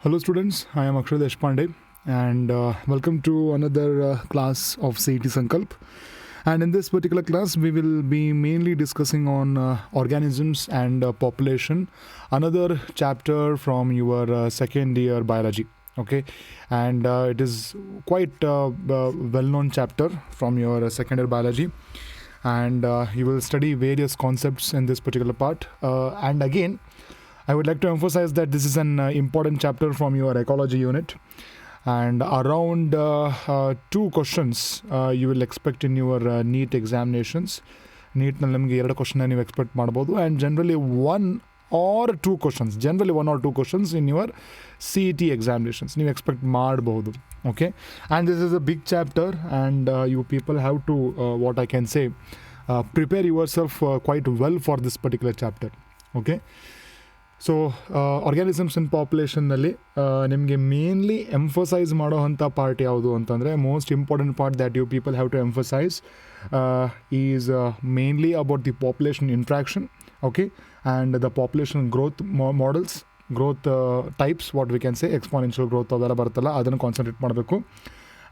Hello students, I am Akshay Deshpande and welcome to another class of CET Sankalp. And in this particular class, we will be mainly discussing on organisms and population, another chapter from your second year biology. Okay, and it is quite a well-known chapter from your second year biology, and you will study various concepts in this particular part. And again, I would like to emphasize that this is an important chapter from your ecology unit, and around 2 questions you will expect in your NEET examinations. NEET ನಲ್ಲಿ ನಿಮಗೆ 2 question ನೀವು expect ಮಾಡ್ಬೋದು, and generally 1 or 2 questions in your CET examinations ನೀವು expect ಮಾಡಬಹುದು. Okay, and this is a big chapter, and you people have to what I can say prepare yourself quite well for this particular chapter. Okay, so organisms in ಪಾಪ್ಯುಲೇಷನ್ನಲ್ಲಿ ನಿಮಗೆ mainly emphasise ಮಾಡೋ ಅಂಥ part ಯಾವುದು ಅಂತಂದರೆ, most important part that you people have to emphasise is mainly about the population interaction. Okay, and the population growth models, growth types, what we can say exponential growth ಅವೆಲ್ಲ ಬರುತ್ತಲ್ಲ, ಅದನ್ನು concentrate ಮಾಡಬೇಕು.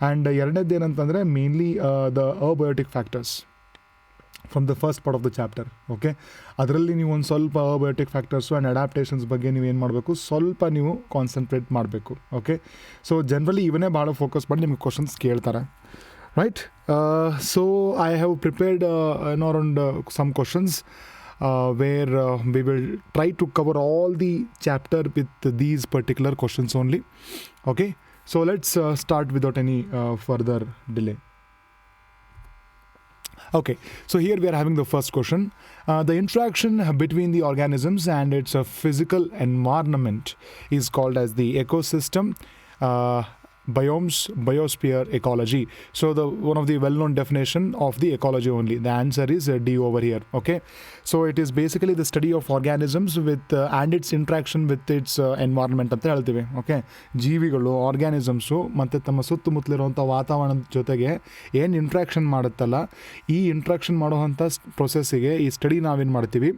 And ಎರಡನೇದು ಏನಂತಂದರೆ mainly the abiotic factors from the first part of the chapter. Okay, ಅದರಲ್ಲಿ ನೀವು ಒಂದು ಸ್ವಲ್ಪ ಅಬಯೋಟಿಕ್ ಫ್ಯಾಕ್ಟರ್ಸು ಆ್ಯಂಡ್ ಅಡ್ಯಾಪ್ಟೇಷನ್ಸ್ ಬಗ್ಗೆ ನೀವು ಏನು ಮಾಡಬೇಕು, ಸ್ವಲ್ಪ ನೀವು ಕಾನ್ಸಂಟ್ರೇಟ್ ಮಾಡಬೇಕು. ಓಕೆ, ಸೊ ಜನರಲಿ ಇವನ್ನೇ ಭಾಳ ಫೋಕಸ್ ಮಾಡಿ ನಿಮಗೆ ಕ್ವಶನ್ಸ್ ಕೇಳ್ತಾರೆ, right? So I have prepared around some questions where we will try to cover all the chapter with these particular questions only. Okay, so let's start without any further delay. Okay, so here we are having the first question. The interaction between the organisms and its physical environment is called as the ecosystem, biomes, biosphere, ecology. So the one of the well-known definition of the ecology only. The answer is D over here. Okay, so it is basically the study of organisms with and its interaction with its environment ಅಂತ ಹೇಳ್ತೀವಿ. Okay, ಜೀವಿಗಳು, organisms ಮತ್ತು ತಮ್ಮ ಸುತ್ತಮುತ್ತಲಿರುವಂಥ ವಾತಾವರಣದ ಜೊತೆಗೆ ಏನು interaction ಮಾಡುತ್ತಲ್ಲ, ಈ interaction ಮಾಡುವಂಥ ಪ್ರೊಸೆಸ್ಸಿಗೆ ಈ ಸ್ಟಡಿ ನಾವೇನು ಮಾಡ್ತೀವಿ,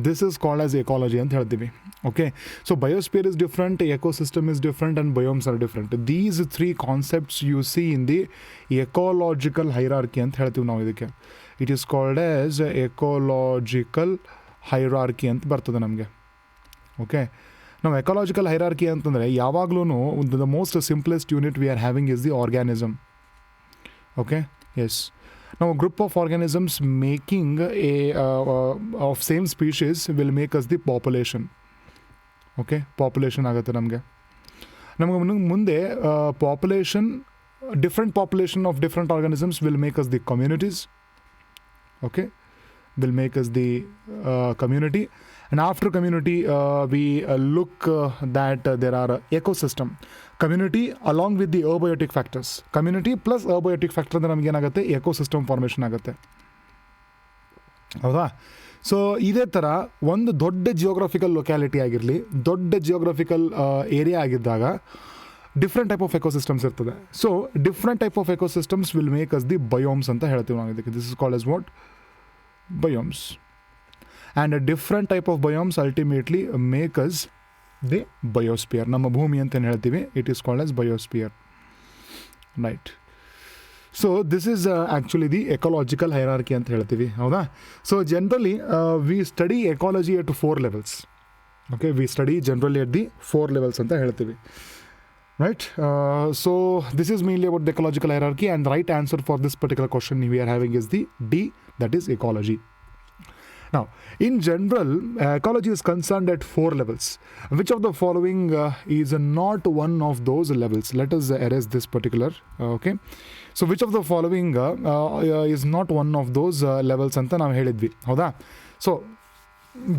this is called as ecology ಅಂತ ಹೇಳ್ತೀವಿ. Okay, so biosphere is different, ecosystem is different, and biomes are different. These 3 concepts you see in the ecological hierarchy ಅಂತ ಹೇಳ್ತೀವಿ ನಾವು ಇದಕ್ಕೆ. It is called as ecological hierarchy ಅಂತ ಬರ್ತದೆ ನಮಗೆ. Okay, ನಾವು ಎಕಾಲಜಿಕಲ್ ಹೈರಾರ್ಕಿ ಅಂತಂದರೆ ಯಾವಾಗಲೂ the most simplest unit we are having is the organism. Okay, yes, ನಾವು group of organisms making a of same species will make us the population. Okay, population ಆಗುತ್ತೆ ನಮಗೆ ಮುಂದೆ population, different population of different organisms will make us the communities. Okay, will make us the community, and after community we look that there are ecosystem, community along with the abiotic factors. Community plus abiotic factor ಅಂದ್ರೆ ನಮಗೆ ಏನಾಗುತ್ತೆ, ecosystem formation ಆಗುತ್ತೆ. ಹೌದಾ? So ಇದೇ ಥರ ಒಂದು ದೊಡ್ಡ geographical locality ಆಗಿರಲಿ, ದೊಡ್ಡ ಜಿಯೋಗ್ರಫಿಕಲ್ ಏರಿಯಾ ಆಗಿದ್ದಾಗ ಡಿಫ್ರೆಂಟ್ ಟೈಪ್ ಆಫ್ ಎಕೋಸಿಸ್ಟಮ್ಸ್ ಇರ್ತದೆ. So different type of ecosystems will make us the biomes ಅಂತ ಹೇಳ್ತೀವಿ ನಾವು ಇದಕ್ಕೆ. This is called as what? Biomes. And a different type of biomes ultimately make us the biosphere. ನಮ್ಮ ಭೂಮಿ ಅಂತ ಹೇಳ್ತೀವಿ, it is called as biosphere, right? So this is actually the ecological hierarchy ಅಂತ ಹೇಳ್ತೀವಿ, ಹೌದಾ? So generally we study ecology at 4 levels. Okay, we study generally at the 4 levels ಅಂತ ಹೇಳ್ತೀವಿ, right? So this is mainly about the ecological hierarchy, and the right answer for this particular question we are having is the D, that is ecology. Now, in general, ecology is concerned at 4 levels. Which of the following is not one of those levels? Let us erase this particular, okay? So which of the following is not one of those levels anta ನಾವು ಹೇಳಿದ್ವಿ, ಹೌದಾ? So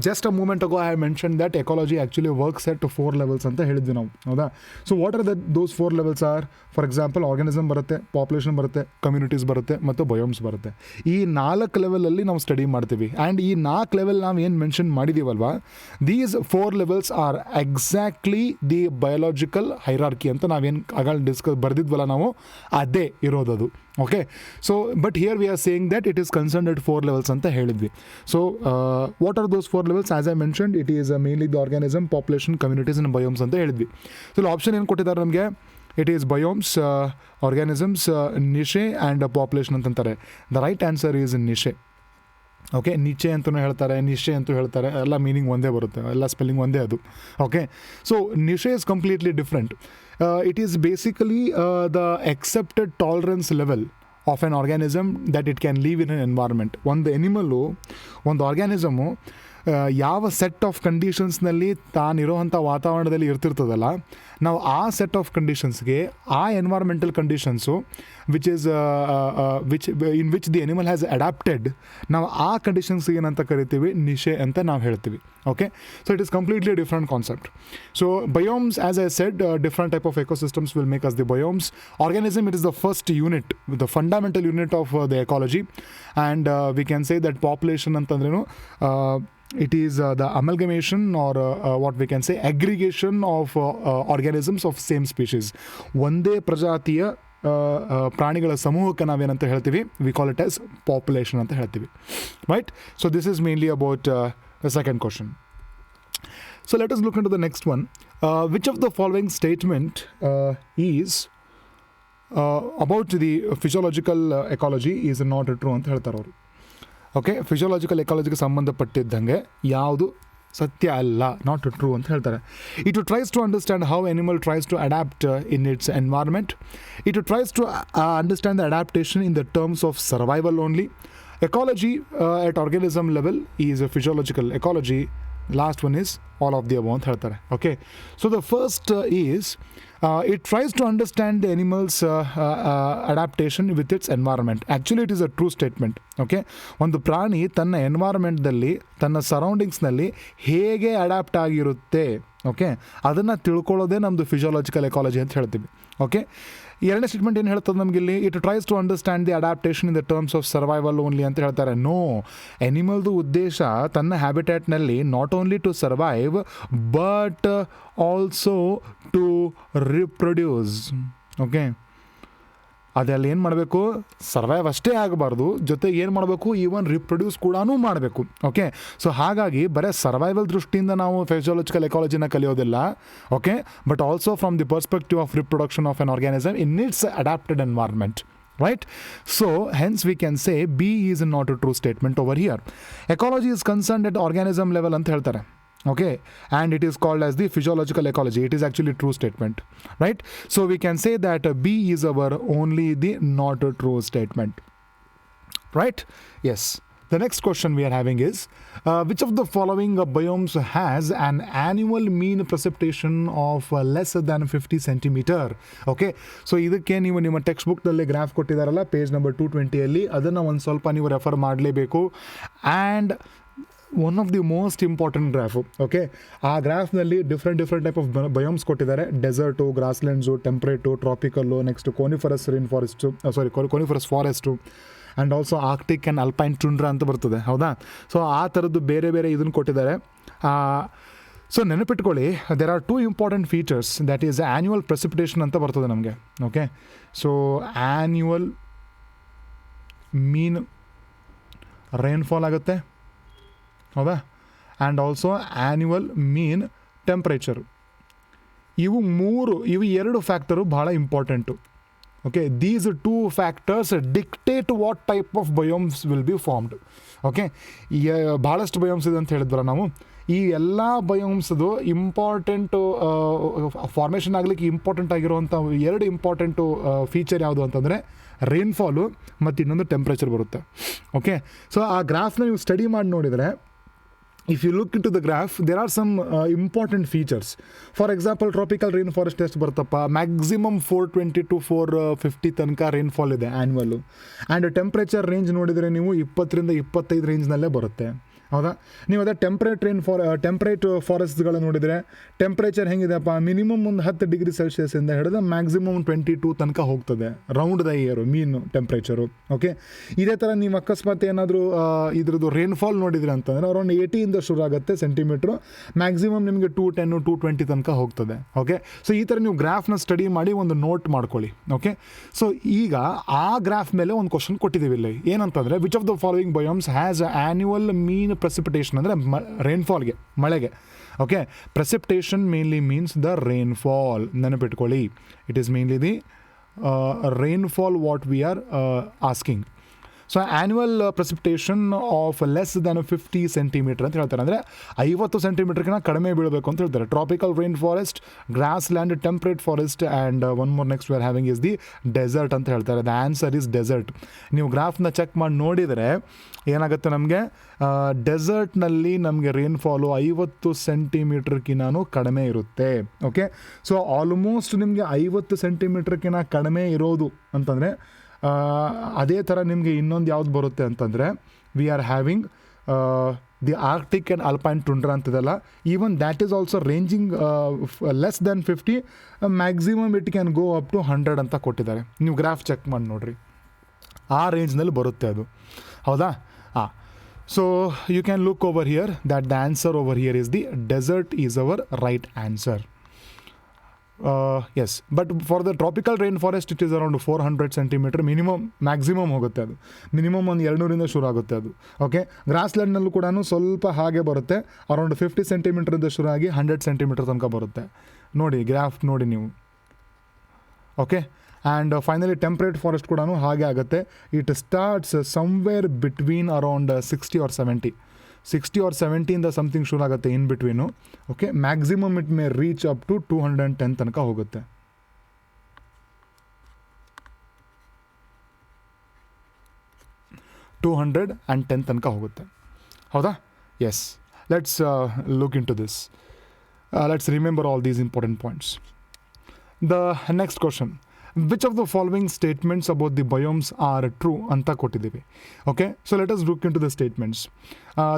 just a moment ago I have mentioned that ecology actually works at 4 levels ಅಂತ ಹೇಳಿದ್ವಿ ನಾವು, ಹೌದಾ? So what R those 4 levels are? For example organism ಬರುತ್ತೆ, population ಬರುತ್ತೆ, communities ಬರುತ್ತೆ, ಮತ್ತು ಬಯೋಮ್ಸ್ ಬರುತ್ತೆ. ಈ 4 ಲೆವೆಲಲ್ಲಿ ನಾವು ಸ್ಟಡಿ ಮಾಡ್ತೀವಿ. ಆ್ಯಂಡ್ ಈ 4 ಲೆವೆಲ್ ನಾವು ಏನು ಮೆನ್ಷನ್ ಮಾಡಿದ್ದೀವಲ್ವಾ, these 4 levels are exactly the biological hierarchy ಅಂತ ನಾವೇನು ಆಗ ಬರ್ದಿದ್ವಲ್ಲ ನಾವು, ಅದೇ ಇರೋದದು. Okay, so but here we are saying that it is concerned at 4 levels ಅಂತ ಹೇಳಿದ್ವಿ. So what are those those 4 levels, as I mentioned, it is mainly the organism, population, communities and biomes ಅಂತ ಹೇಳಿದ್ವಿ. So ಇಲ್ಲಿ option ಏನು ಕೊಟ್ಟಿದ್ದಾರೆ ನಮಗೆ, it is biomes, organisms, niche and population ಅಂತಂತಾರೆ. The right answer is niche. Okay, niche ಅಂತಲೂ ಹೇಳ್ತಾರೆ, ನಿಶೆ ಅಂತೂ ಹೇಳ್ತಾರೆ, ಎಲ್ಲ ಮೀನಿಂಗ್ ಒಂದೇ ಬರುತ್ತೆ, ಎಲ್ಲ ಸ್ಪೆಲ್ಲಿಂಗ್ ಒಂದೇ ಅದು. Okay, so niche is completely different. It is basically the accepted tolerance level of an organism that it can live in an environment. ಒಂದು ಎನಿಮಲ್ಲು, ಒಂದು ಆರ್ಗ್ಯಾನಿಸಮು ಯಾವ ಸೆಟ್ ಆಫ್ ಕಂಡೀಷನ್ಸ್ನಲ್ಲಿ ತಾನಿರೋವಂಥ ವಾತಾವರಣದಲ್ಲಿ ಇರ್ತಿರ್ತದಲ್ಲ, ನಾವು ಆ ಸೆಟ್ ಆಫ್ ಕಂಡೀಷನ್ಸ್ಗೆ, ಆ environmental conditions in which the animal has adapted, ನಾವು ಆ ಕಂಡೀಷನ್ಸ್ಗೆ ಏನಂತ ಕರಿತೀವಿ, ನಿಶೆ ಅಂತ ನಾವು ಹೇಳ್ತೀವಿ. Okay, so it is completely different concept. So biomes, as I said, different type of ecosystems will make us the biomes. Organism, it is the first unit, the fundamental unit of the ecology, and we can say that population ಅಂತಂದ್ರೇನು, it is the amalgamation or what we can say aggregation of organisms of same species. ಒಂದೇ ಪ್ರಜಾತಿಯ ಪ್ರಾಣಿಗಳ ಸಮೂಹಕ್ಕೆ ನಾವೇನಂತ ಹೇಳ್ತೀವಿ, we call it as population ಅಂತ ಹೇಳ್ತೀವಿ, right? So this is mainly about the second question. So let us look into the next one. Which of the following statement is about the physiological ecology is not true ಅಂತ ಹೇಳ್ತಾರೆ ಅವರು. Okay, physiological ಎಕಾಲಜಿಗೆ ಸಂಬಂಧಪಟ್ಟಿದ್ದಂಗೆ ಯಾವುದು ಸತ್ಯ ಅಲ್ಲ, not true ಅಂತ ಹೇಳ್ತಾರೆ. It tries to understand how animal tries to adapt in its environment. It tries to understand the adaptation in the terms of survival only. Ecology at organism level is a physiological ecology. Last one is all of the above ಅಂತ ಹೇಳ್ತಾರೆ. Okay, so the first is it tries to understand the animal's adaptation with its environment. Actually it is a true statement. Okay, ಒಂದು ಪ್ರಾಣಿ ತನ್ನ ಎನ್ವೈರ್ಮೆಂಟ್ದಲ್ಲಿ, ತನ್ನ ಸರೌಂಡಿಂಗ್ಸ್ನಲ್ಲಿ ಹೇಗೆ adapt ಆಗಿರುತ್ತೆ, okay, ಅದನ್ನು ತಿಳ್ಕೊಳ್ಳೋದೇ ನಮ್ಮದು ಫಿಸಿಯೋಲಾಜಿಕಲ್ ಎಕಾಲಜಿ ಅಂತ ಹೇಳ್ತೀವಿ. ಓಕೆ, ಎರಡನೇ ಸ್ಟೇಟ್ಮೆಂಟ್ ಏನು ಹೇಳ್ತದೆ ನಮಗಿಲ್ಲಿ, it tries to understand the adaptation in the terms of survival only ಅಂತ ಹೇಳ್ತಾರೆ. ನೋ, ಎನಿಮಲ್ದು ಉದ್ದೇಶ ತನ್ನ ಹ್ಯಾಬಿಟ್ಯಾಟ್ನಲ್ಲಿ not only to survive but also to reproduce. Okay, ಅದೆಲ್ಲ ಏನು ಮಾಡಬೇಕು, ಸರ್ವೈವ್ ಅಷ್ಟೇ ಆಗಬಾರ್ದು, ಜೊತೆಗೆ ಏನು ಮಾಡಬೇಕು, ಈವನ್ ರಿಪ್ರೊಡ್ಯೂಸ್ ಕೂಡ ಮಾಡಬೇಕು. ಓಕೆ, ಸೊ ಹಾಗಾಗಿ ಬರೀ ಸರ್ವೈವಲ್ ದೃಷ್ಟಿಯಿಂದ ನಾವು ಫಿಸಿಯೋಲಾಜಿಕಲ್ ಎಕಾಲಜಿನ ಕಲಿಯೋದಿಲ್ಲ. Okay, but also from the perspective of reproduction of an organism in its adapted environment. Right? So hence we can say B is not a true statement over here. Ecology is concerned at organism level ಅಂತ ಹೇಳ್ತಾರೆ. Okay, and it is called as the physiological ecology. It is actually true statement, right? So we can say that B is our only the not a true statement, right? Yes. The next question we are having is which of the following biomes has an annual mean precipitation of less than 50 centimeter? Okay, so ಇದಕ್ಕೆ ನೀವು ನಿಮ್ಮ text ಬುಕ್ನಲ್ಲಿ graph ಕೊಟ್ಟಿದ್ದಾರಲ್ಲ, page number 220 ಅದನ್ನು ಒಂದು ಸ್ವಲ್ಪ ನೀವು refer ಮಾಡಲೇಬೇಕು. And one of the most important graph. Okay, ಆ ಗ್ರಾಫ್ನಲ್ಲಿ ಡಿಫ್ರೆಂಟ್ ಟೈಪ್ ಆಫ್ ಬಯೋಮ್ಸ್ ಕೊಟ್ಟಿದ್ದಾರೆ. Desert, grasslands, temperate, tropical, next coniferous coniferous forest, and also arctic and alpine tundra ಅಂತ ಬರ್ತದೆ, ಹೌದಾ? ಸೊ ಆ ಥರದ್ದು ಬೇರೆ ಇದನ್ನು ಕೊಟ್ಟಿದ್ದಾರೆ. ಸೊ ನೆನಪಿಟ್ಕೊಳ್ಳಿ, there are 2 important features. That is annual precipitation ಅಂತ ಬರ್ತದೆ ನಮಗೆ. Okay, so annual mean rainfall ಆಗುತ್ತೆ, ಹೌದಾ? And also annual mean temperature. ಇವು 2 ಫ್ಯಾಕ್ಟರು ಭಾಳ important. Okay, these 2 factors dictate what type of biomes will be formed. Okay, ಭಾಳಷ್ಟು biomes ಇದೆ ಅಂತ ಹೇಳಿದ್ವಲ್ಲ ನಾವು. ಈ ಎಲ್ಲ ಬಯೋಮ್ಸ್ದು ಇಂಪಾರ್ಟೆಂಟು ಫಾರ್ಮೇಷನ್ ಆಗಲಿಕ್ಕೆ ಇಂಪಾರ್ಟೆಂಟ್ ಆಗಿರುವಂಥ 2 ಇಂಪಾರ್ಟೆಂಟು ಫೀಚರ್ ಯಾವುದು ಅಂತಂದರೆ ರೈನ್ಫಾಲು ಮತ್ತು ಇನ್ನೊಂದು ಟೆಂಪ್ರೇಚರ್ ಬರುತ್ತೆ. ಓಕೆ, ಸೊ ಆ ಗ್ರಾಫ್ನ ನೀವು ಸ್ಟಡಿ ಮಾಡಿ ನೋಡಿದರೆ, if you look into the graph, there are some important features. For example, tropical rainforest ಎಷ್ಟು ಬರುತ್ತಪ್ಪ, ಮ್ಯಾಕ್ಸಿಮಮ್ 420 to 450 ತನಕ ರೈನ್ಫಾಲ್ ಇದೆ ಆ್ಯನ್ಯುವಲ್ಲು. ಆ್ಯಂಡ್ ಟೆಂಪ್ರೇಚರ್ ರೇಂಜ್ ನೋಡಿದರೆ ನೀವು 20 ರಿಂದ 25 ರೇಂಜ್ನಲ್ಲೇ ಬರುತ್ತೆ, ಹೌದಾ? ನೀವು ಅದೇ ಟೆಂಪ್ರೇಟ್ ಫಾರೆಸ್ಟ್ಗಳು ನೋಡಿದರೆ ಟೆಂಪ್ರೇಚರ್ ಹೆಂಗಿದೆಪ್ಪ, ಮಿನಿಮಮ್ ಒಂದು 10 ಡಿಗ್ರಿ ಸೆಲ್ಸಿಯಸ್ಸಿಂದ ಹಿಡಿದು ಮ್ಯಾಕ್ಸಿಮಮ್ 22 ತನಕ ಹೋಗ್ತದೆ ರೌಂಡ್ ದ ಇಯರು ಮೀನು ಟೆಂಪ್ರೇಚರು. ಓಕೆ, ಇದೇ ಥರ ನೀವು ಅಕಸ್ಮಾತ್ ಏನಾದರೂ ಇದ್ರದ್ದು ರೈನ್ಫಾಲ್ ನೋಡಿದ್ರಿ ಅಂತಂದರೆ ಅರೌಂಡ್ 80 ಶುರು ಆಗುತ್ತೆ ಸೆಂಟಿಮೀಟ್ರು, ಮ್ಯಾಕ್ಸಿಮಮ್ ನಿಮಗೆ 210 220 ತನಕ ಹೋಗ್ತದೆ. ಓಕೆ, ಸೊ ಈ ಥರ ನೀವು ಗ್ರಾಫ್ನ ಸ್ಟಡಿ ಮಾಡಿ ಒಂದು ನೋಟ್ ಮಾಡ್ಕೊಳ್ಳಿ. ಓಕೆ, ಸೊ ಈಗ ಆ ಗ್ರಾಫ್ ಮೇಲೆ ಒಂದು ಕ್ವಶನ್ ಕೊಟ್ಟಿದ್ದೀವಿ ಇಲ್ಲಿ, ಏನಂತಂದರೆ which of the following biomes has annual mean precipitation ಅಂದರೆ ರೈನ್ಫಾಲ್ಗೆ, ಮಳೆಗೆ. Okay, precipitation mainly means the rainfall. ನೆನಪಿಟ್ಕೊಳ್ಳಿ, it is mainly the rainfall what we are asking. So annual precipitation of less than 50 centimetre ಅಂತ ಹೇಳ್ತಾರೆ. ಅಂದರೆ 50 ಸೆಂಟಿಮೀಟರ್ಗಿಂತ ಕಡಿಮೆ ಬೀಳಬೇಕು ಅಂತ ಹೇಳ್ತಾರೆ. Tropical rain forest, grassland, temperate forest and one more next we are having is the desert ಅಂತ ಹೇಳ್ತಾರೆ. The answer is desert. ನೀವು ಗ್ರಾಫ್ನ ಚೆಕ್ ಮಾಡಿ ನೋಡಿದರೆ ಏನಾಗುತ್ತೆ, ನಮಗೆ ಡೆಸರ್ಟ್ನಲ್ಲಿ ನಮಗೆ ರೈನ್ಫಾಲು 50 ಸೆಂಟಿಮೀಟರ್ಗಿಂತನೂ ಕಡಿಮೆ ಇರುತ್ತೆ. ಓಕೆ, ಸೊ ಆಲ್ಮೋಸ್ಟ್ ನಿಮಗೆ 50 ಸೆಂಟಿಮೀಟರ್ಗಿಂತ ಕಡಿಮೆ ಇರೋದು ಅಂತಂದರೆ ಅದೇ ಥರ ನಿಮಗೆ ಇನ್ನೊಂದು ಯಾವ್ದು ಬರುತ್ತೆ ಅಂತಂದರೆ we are having the arctic and alpine tundra ಅಂತದಲ್ಲ. Even that is also ranging less than 50, maximum it can go up to 100 ಅಂತ ಕೊಟ್ಟಿದ್ದಾರೆ. ನೀವು ಗ್ರಾಫ್ ಚೆಕ್ ಮಾಡಿ ನೋಡಿರಿ, ಆ ರೇಂಜ್ನಲ್ಲಿ ಬರುತ್ತೆ ಅದು. ಹೌದಾ? So you can look over here that the answer over here is the desert is our right answer. Yes, but for the tropical rain forest it is around 400 centimetre minimum, maximum ಹೋಗುತ್ತೆ ಅದು. Minimum ಒಂದು 200 ಶುರು ಆಗುತ್ತೆ ಅದು. Okay, gross ಲ್ಯಾಂಡ್ನಲ್ಲೂ ಕೂಡ ಸ್ವಲ್ಪ ಹಾಗೆ ಬರುತ್ತೆ, ಅರೌಂಡ್ 50 ಸೆಂಟಿಮೀಟರಿಂದ ಶುರು ಆಗಿ 100 ಸೆಂಟಿಮೀಟರ್ ತನಕ ಬರುತ್ತೆ. ನೋಡಿ ಗ್ರಾಫ್ ನೋಡಿ ನೀವು. Okay, and finally temperate forest ಕೂಡ ಹಾಗೆ ಆಗುತ್ತೆ. It starts somewhere between around 60 or 70. 60 or 70 ಇಂದ ಸಮಥಿಂಗ್ ಶುರು ಆಗುತ್ತೆ in between. Okay, maximum it may reach up to 210 ತನಕ ಹೋಗುತ್ತೆ. ತನಕ ಹೋಗುತ್ತೆ. ಹೌದಾ? Yes, let's look into this. Let's remember all these important points. The next question, which of the following statements about the biomes are true ಅಂತ ಕೊಟ್ಟಿದ್ದೀವಿ. Okay, so let us look into the statements.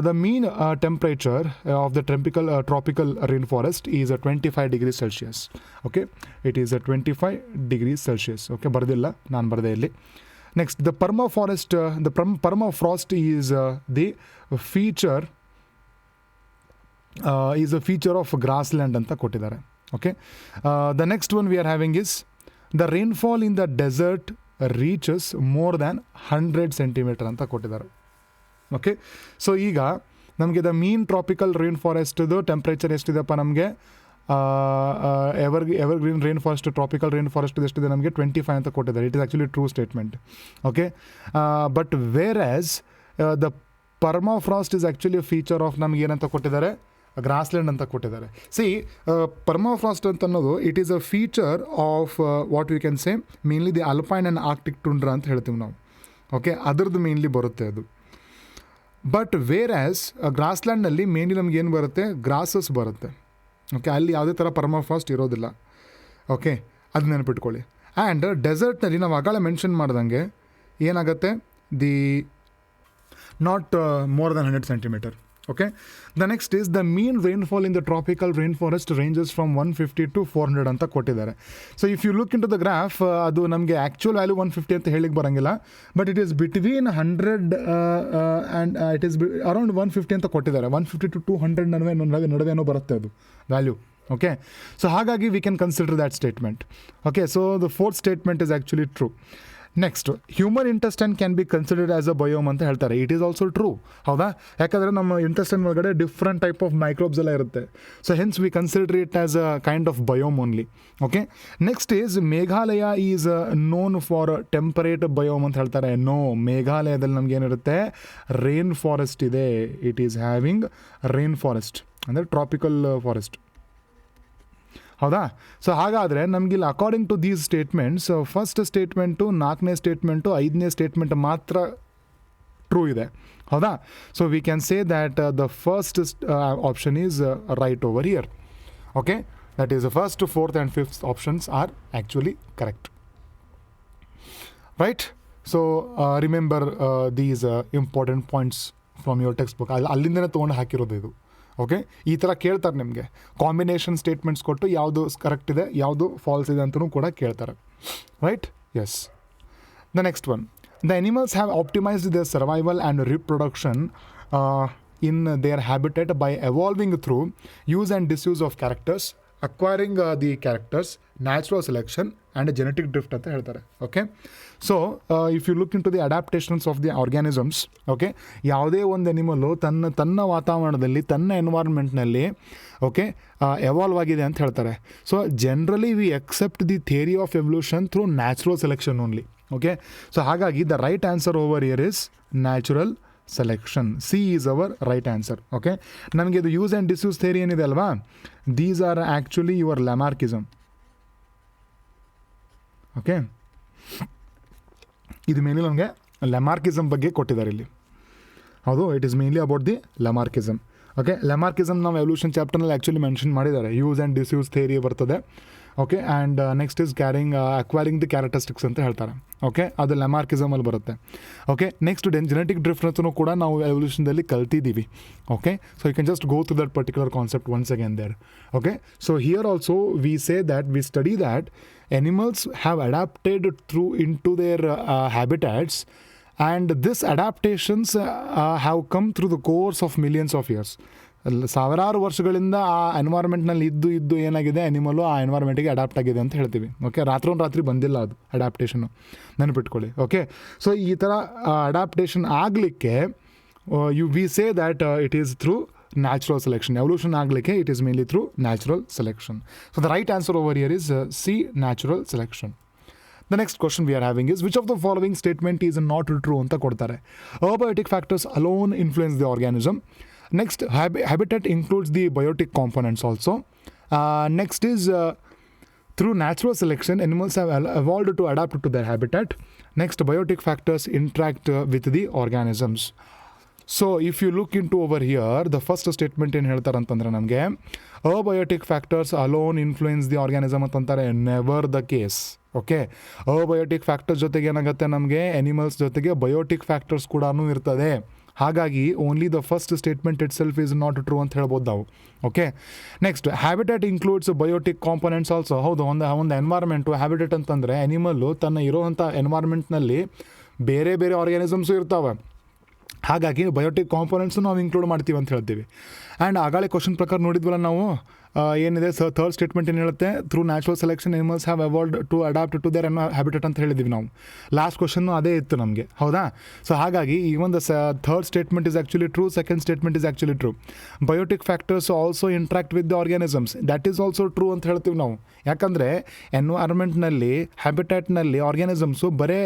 The mean temperature of the tropical rain forest is 25 degrees Celsius. Okay, it is 25 degrees Celsius. Okay, ಬರೆದಿಲ್ಲ, ನಾನು ಬರೆದೆ ಇಲ್ಲಿ. Next, the permafrost is the feature is a feature of grassland ಅಂತ ಕೊಟ್ಟಿದ್ದಾರೆ. Okay, the next one we are having is the rainfall in the desert reaches more than 100 centimetre ಅಂತ ಕೊಟ್ಟಿದ್ದಾರೆ. Okay, so ಈಗ ನಮಗೆ the mean tropical rain ಫಾರೆಸ್ಟ್ದು temperature ಎಷ್ಟಿದೆಪ್ಪ ನಮಗೆ, evergreen rain forest, tropical rain forest ಎಷ್ಟಿದೆ ನಮಗೆ 25 ಅಂತ ಕೊಟ್ಟಿದ್ದಾರೆ. It is actually true statement. Okay, but where as the permafrost is actually feature of ನಮ್ಗೆ ಏನಂತ ಕೊಟ್ಟಿದ್ದಾರೆ, ಗ್ರಾಸ್ಲ್ಯಾಂಡ್ ಅಂತ ಕೊಟ್ಟಿದ್ದಾರೆ. ಸಿ, ಪರ್ಮಾಫ್ರಾಸ್ಟ್ ಅಂತ ಅನ್ನೋದು it is a feature of what you can say mainly the alpine and arctic tundra ಅಂತ ಹೇಳ್ತೀವಿ ನಾವು. ಓಕೆ, ಅದರದ್ದು ಮೇನ್ಲಿ ಬರುತ್ತೆ ಅದು. ಬಟ್ ವೇರ್ ಆ್ಯಸ್ ಗ್ರಾಸ್ಲ್ಯಾಂಡ್ನಲ್ಲಿ ಮೇನ್ಲಿ ನಮ್ಗೆ ಏನು ಬರುತ್ತೆ, ಗ್ರಾಸಸ್ ಬರುತ್ತೆ. ಓಕೆ, ಅಲ್ಲಿ ಯಾವುದೇ ಥರ ಪರ್ಮಾಫ್ರಾಸ್ಟ್ ಇರೋದಿಲ್ಲ. ಓಕೆ, ಅದು ನೆನಪಿಟ್ಕೊಳ್ಳಿ. ಆ್ಯಂಡ್ ಡೆಸರ್ಟ್ನಲ್ಲಿ ನಾವು ಆಗಾಳೆ ಮೆನ್ಷನ್ ಮಾಡ್ದಂಗೆ ಏನಾಗುತ್ತೆ, the not more than 100 centimetre. Okay, the next is the mean rainfall in the tropical rainforest ranges from 150 to 400 ಅಂತ ಕೊಟ್ಟಿದ್ದಾರೆ. So if you look into the graph, ಅದು ನಮಗೆ actual value 150 ಅಂತ ಹೇಳಿಕ್ಕೆ ಬರೋಂಗಿಲ್ಲ, but it is between 100 and it is around 150 ಅಂತ ಕೊಟ್ಟಿದ್ದಾರೆ. 150 to 200 ನಡುವೆನೋ ಬರುತ್ತೆ ಅದು ವ್ಯಾಲ್ಯೂ. ಓಕೆ, ಸೊ ಹಾಗಾಗಿ we can consider that statement. Okay, so the fourth statement is actually true. Next, human intestine can be considered as a biome ಅಂತ ಹೇಳ್ತಾರೆ. It is also true. ಹೌದಾ? ಯಾಕಂದರೆ ನಮ್ಮ ಇಂಟೆಸ್ಟೈನ್ ಒಳಗಡೆ ಡಿಫ್ರೆಂಟ್ ಟೈಪ್ ಆಫ್ ಮೈಕ್ರೋಬ್ಸ್ ಎಲ್ಲ ಇರುತ್ತೆ. So hence we consider it as a kind of biome only. Okay, next is Meghalaya is known for temperate biome ಅಂತ ಹೇಳ್ತಾರೆ. ನೋ, ಮೇಘಾಲಯದಲ್ಲಿ ನಮ್ಗೆ ಏನಿರುತ್ತೆ, ರೈನ್ ಫಾರೆಸ್ಟ್ ಇದೆ. It is having rain forest ಅಂದರೆ tropical forest. ಹೌದಾ? ಸೊ ಹಾಗಾದರೆ ನಮಗಿಲ್ಲಿ according to these statements, first statement, 4ನೇ ಸ್ಟೇಟ್ಮೆಂಟು, 5ನೇ ಸ್ಟೇಟ್ಮೆಂಟ್ ಮಾತ್ರ ಟ್ರೂ ಇದೆ. ಹೌದಾ? So we can say that the first option is right over here. Okay, that is the first, 4th and 5th options are actually correct. Right? So remember these important points from your textbook. ಅಲ್ಲಿಂದನೇ ತೊಗೊಂಡು ಹಾಕಿರೋದು ಇದು. Okay, ಈ ಥರ ಕೇಳ್ತಾರೆ ನಿಮಗೆ, combination statements ಕೊಟ್ಟು ಯಾವುದು ಕರೆಕ್ಟ್ ಇದೆ, ಯಾವುದು ಫಾಲ್ಸ್ ಇದೆ ಅಂತಲೂ ಕೂಡ ಕೇಳ್ತಾರೆ. Right? Yes. The next one, the animals have optimised their survival and reproduction in their habitat by evolving through use and disuse of characters, acquiring the characters, natural selection and genetic drift ಅಂತ ಹೇಳ್ತಾರೆ. Okay, so if you look into the adaptations of the organisms, okay, ಯಾವುದೇ ಒಂದು animal ತನ್ನ ವಾತಾವರಣದಲ್ಲಿ, ತನ್ನ ಎನ್ವೈರ್ಮೆಂಟ್ನಲ್ಲಿ okay evolve ಆಗಿದೆ ಅಂತ ಹೇಳ್ತಾರೆ. So generally we accept the theory of evolution through natural selection only. Okay, so ಹಾಗಾಗಿ the right answer over here is natural selection. C is our right answer. Okay, ನಮಗೆ ಇದು use and disuse theory ಏನಿದೆ ಅಲ್ವಾ, these are actually your Lamarckism. Okay, ಇದು mainly ನಮಗೆ Lamarckism ಬಗ್ಗೆ ಕೊಟ್ಟಿದ್ದಾರೆ ಇಲ್ಲಿ. ಹೌದು, it is mainly about the Lamarckism. Okay, Lamarckism ನಾವು ಎವಲ್ಯೂಷನ್ ಚಾಪ್ಟರ್ನಲ್ಲಿ ಆ್ಯಕ್ಚುಲಿ ಮೆನ್ಷನ್ ಮಾಡಿದ್ದಾರೆ. ಯೂಸ್ ಆ್ಯಂಡ್ ಡಿಸ್ಯೂಸ್ ಥಿಯರಿ ಬರ್ತದೆ. Okay, and next is acquiring the characteristics ಅಂತ ಹೇಳ್ತಾರೆ. ಓಕೆ, ಅದು ಲ್ಯಾಮಾರ್ಕಿಸಮಲ್ಲಿ ಬರುತ್ತೆ. ಓಕೆ, ನೆಕ್ಸ್ಟ್ ಜೆನೆಟಿಕ್ ಡ್ರಿಫ್ಟ್ ಅಂತೂ ಕೂಡ ನಾವು ಎವಲ್ಯೂಷನ್ದಲ್ಲಿ ಕಲ್ತಿದ್ದೀವಿ. Okay, so you can just go through that particular concept once again there. Okay, so here also we say that we study that animals have adapted into their habitats, and these adaptations have come through the course of millions of years. ಸಾವಿರಾರು ವರ್ಷಗಳಿಂದ ಆ ಎನ್ವೈರ್ಮೆಂಟ್ನಲ್ಲಿ ಇದ್ದು ಏನಾಗಿದೆ, ಅನಿಮಲು ಆ ಎನ್ವೈರ್ಮೆಂಟಿಗೆ adapt ಆಗಿದೆ ಅಂತ ಹೇಳ್ತೀವಿ. Okay, ರಾತ್ರಿ ಬಂದಿಲ್ಲ ಅದು ಅಡ್ಯಾಪ್ಟೇಷನ್ನು, ನೆನಪಿಟ್ಕೊಳ್ಳಿ. ಓಕೆ, ಸೊ ಈ ಥರ ಅಡ್ಯಾಪ್ಟೇಷನ್ ಆಗಲಿಕ್ಕೆ V say that it is through natural selection. Evolution ಆಗಲಿಕ್ಕೆ it is mainly through natural selection. So the right answer over here is C, natural selection. The next question we are having is, which of the following statement is not true ಅಂತ ಕೊಡ್ತಾರೆ. Abiotic factors alone influence the organism. Next, habitat includes the biotic components also. Next is through natural selection, animals have evolved to adapt to their habitat. Next, biotic factors interact with the organisms. So if you look into over here, the first statement ಏನು ಹೇಳ್ತಾರೆ ಅಂತಂದರೆ ನಮಗೆ abiotic factors alone influence the organism ಅಂತಂತಾರೆ. Never the case. Okay, abiotic factors ಜೊತೆಗೆ ಏನಾಗುತ್ತೆ, ನಮಗೆ animals ಜೊತೆಗೆ biotic factors ಕೂಡ ಇರ್ತದೆ. ಹಾಗಾಗಿ only the first statement itself is not true ಅಂತ ಹೇಳ್ಬೋದು ನಾವು. Okay, next, habitat includes biotic components also. ಹೌದು, ಒಂದು ಎನ್ವೈರ್ಮೆಂಟು ಹ್ಯಾಬಿಟೇಟ್ ಅಂತಂದರೆ ಎನಿಮಲ್ಲು ತನ್ನ ಇರೋವಂಥ ಎನ್ವೈರ್ಮೆಂಟ್ನಲ್ಲಿ ಬೇರೆ ಬೇರೆ ಆರ್ಗ್ಯಾನಿಸಮ್ಸು ಇರ್ತಾವೆ. ಹಾಗಾಗಿ ಬಯೋಟಿಕ್ ಕಾಂಪೊನೆಂಟ್ಸು ನಾವು ಇನ್ಕ್ಲೂಡ್ ಮಾಡ್ತೀವಿ ಅಂತ ಹೇಳ್ತೀವಿ. ಆ್ಯಂಡ್ ಆಗಾಳೆ ಕ್ವಶನ್ ಪ್ರಕಾರ ನೋಡಿದ್ವಲ್ಲ ನಾವು, ಏನಿದೆ ಥರ್ಡ್ ಸ್ಟೇಟ್ಮೆಂಟ್ ಏನು ಹೇಳುತ್ತೆ, through natural selection animals have evolved to adapt to their habitat ಅಂತ ಹೇಳಿದ್ವಿ ನಾವು. ಲಾಸ್ಟ್ ಕ್ವಶನ್ನು ಅದೇ ಇತ್ತು ನಮಗೆ, ಹೌದಾ? ಸೊ ಹಾಗಾಗಿ ಈ ಒಂದು third statement is actually true, second statement is actually true. Biotic factors also interact with the organisms, that is also true ಅಂತ ಹೇಳ್ತೀವಿ ನಾವು. ಯಾಕಂದರೆ ಎನ್ವೈರ್ಮೆಂಟ್ನಲ್ಲಿ, ಹ್ಯಾಬಿಟ್ಯಾಟ್ನಲ್ಲಿ ಆರ್ಗ್ಯಾನಿಸಮ್ಸು ಬರೇ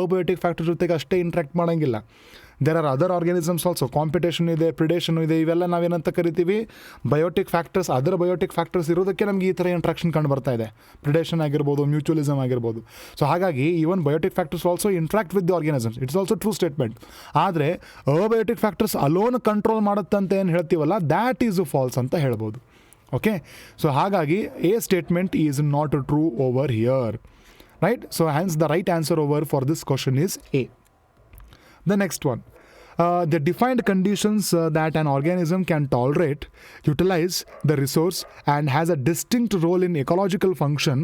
ಅಬಯೋಟಿಕ್ ಫ್ಯಾಕ್ಟರ್ ಜೊತೆಗೆ ಅಷ್ಟೇ ಇಂಟ್ರಾಕ್ಟ್ ಮಾಡೋಂಗಿಲ್ಲ. There are other organisms also. Competition ಇದೆ, ಪ್ರಿಡೇಷನ್ ಇದೆ, ಇವೆಲ್ಲ ನಾವೇನಂತ ಕರಿತೀವಿ ಬಯೋಟಿಕ್ ಫ್ಯಾಕ್ಟರ್ಸ್. ಅದರ ಬಯೋಟಿಕ್ ಫ್ಯಾಕ್ಟರ್ಸ್ ಇರೋದಕ್ಕೆ ನಮಗೆ ಈ ಥರ ಇಂಟ್ರಾಕ್ಷನ್ ಕಂಡು ಬರ್ತಾ ಇದೆ. ಪ್ರಿಡೇಷನ್ ಆಗಿರ್ಬೋದು, ಮ್ಯೂಚುವಲಿಸಮ್ ಆಗಿರ್ಬೋದು. ಸೊ ಹಾಗಾಗಿ even biotic factors also interact with the organisms. It's also true statement. ಆದರೆ ಅಬಯೋಟಿಕ್ ಫ್ಯಾಕ್ಟರ್ಸ್ ಅಲೋನ್ ಕಂಟ್ರೋಲ್ ಮಾಡುತ್ತಂತ ಏನು ಹೇಳ್ತೀವಲ್ಲ, ದ್ಯಾಟ್ ಈಸ್ ಫಾಲ್ಸ್ ಅಂತ ಹೇಳ್ಬೋದು. ಓಕೆ, ಸೊ ಹಾಗಾಗಿ A statement is not true over here, right? So hence the right answer over for this question is A. The next one, the defined conditions that an organism can tolerate, utilize the resource and has a distinct role in ecological function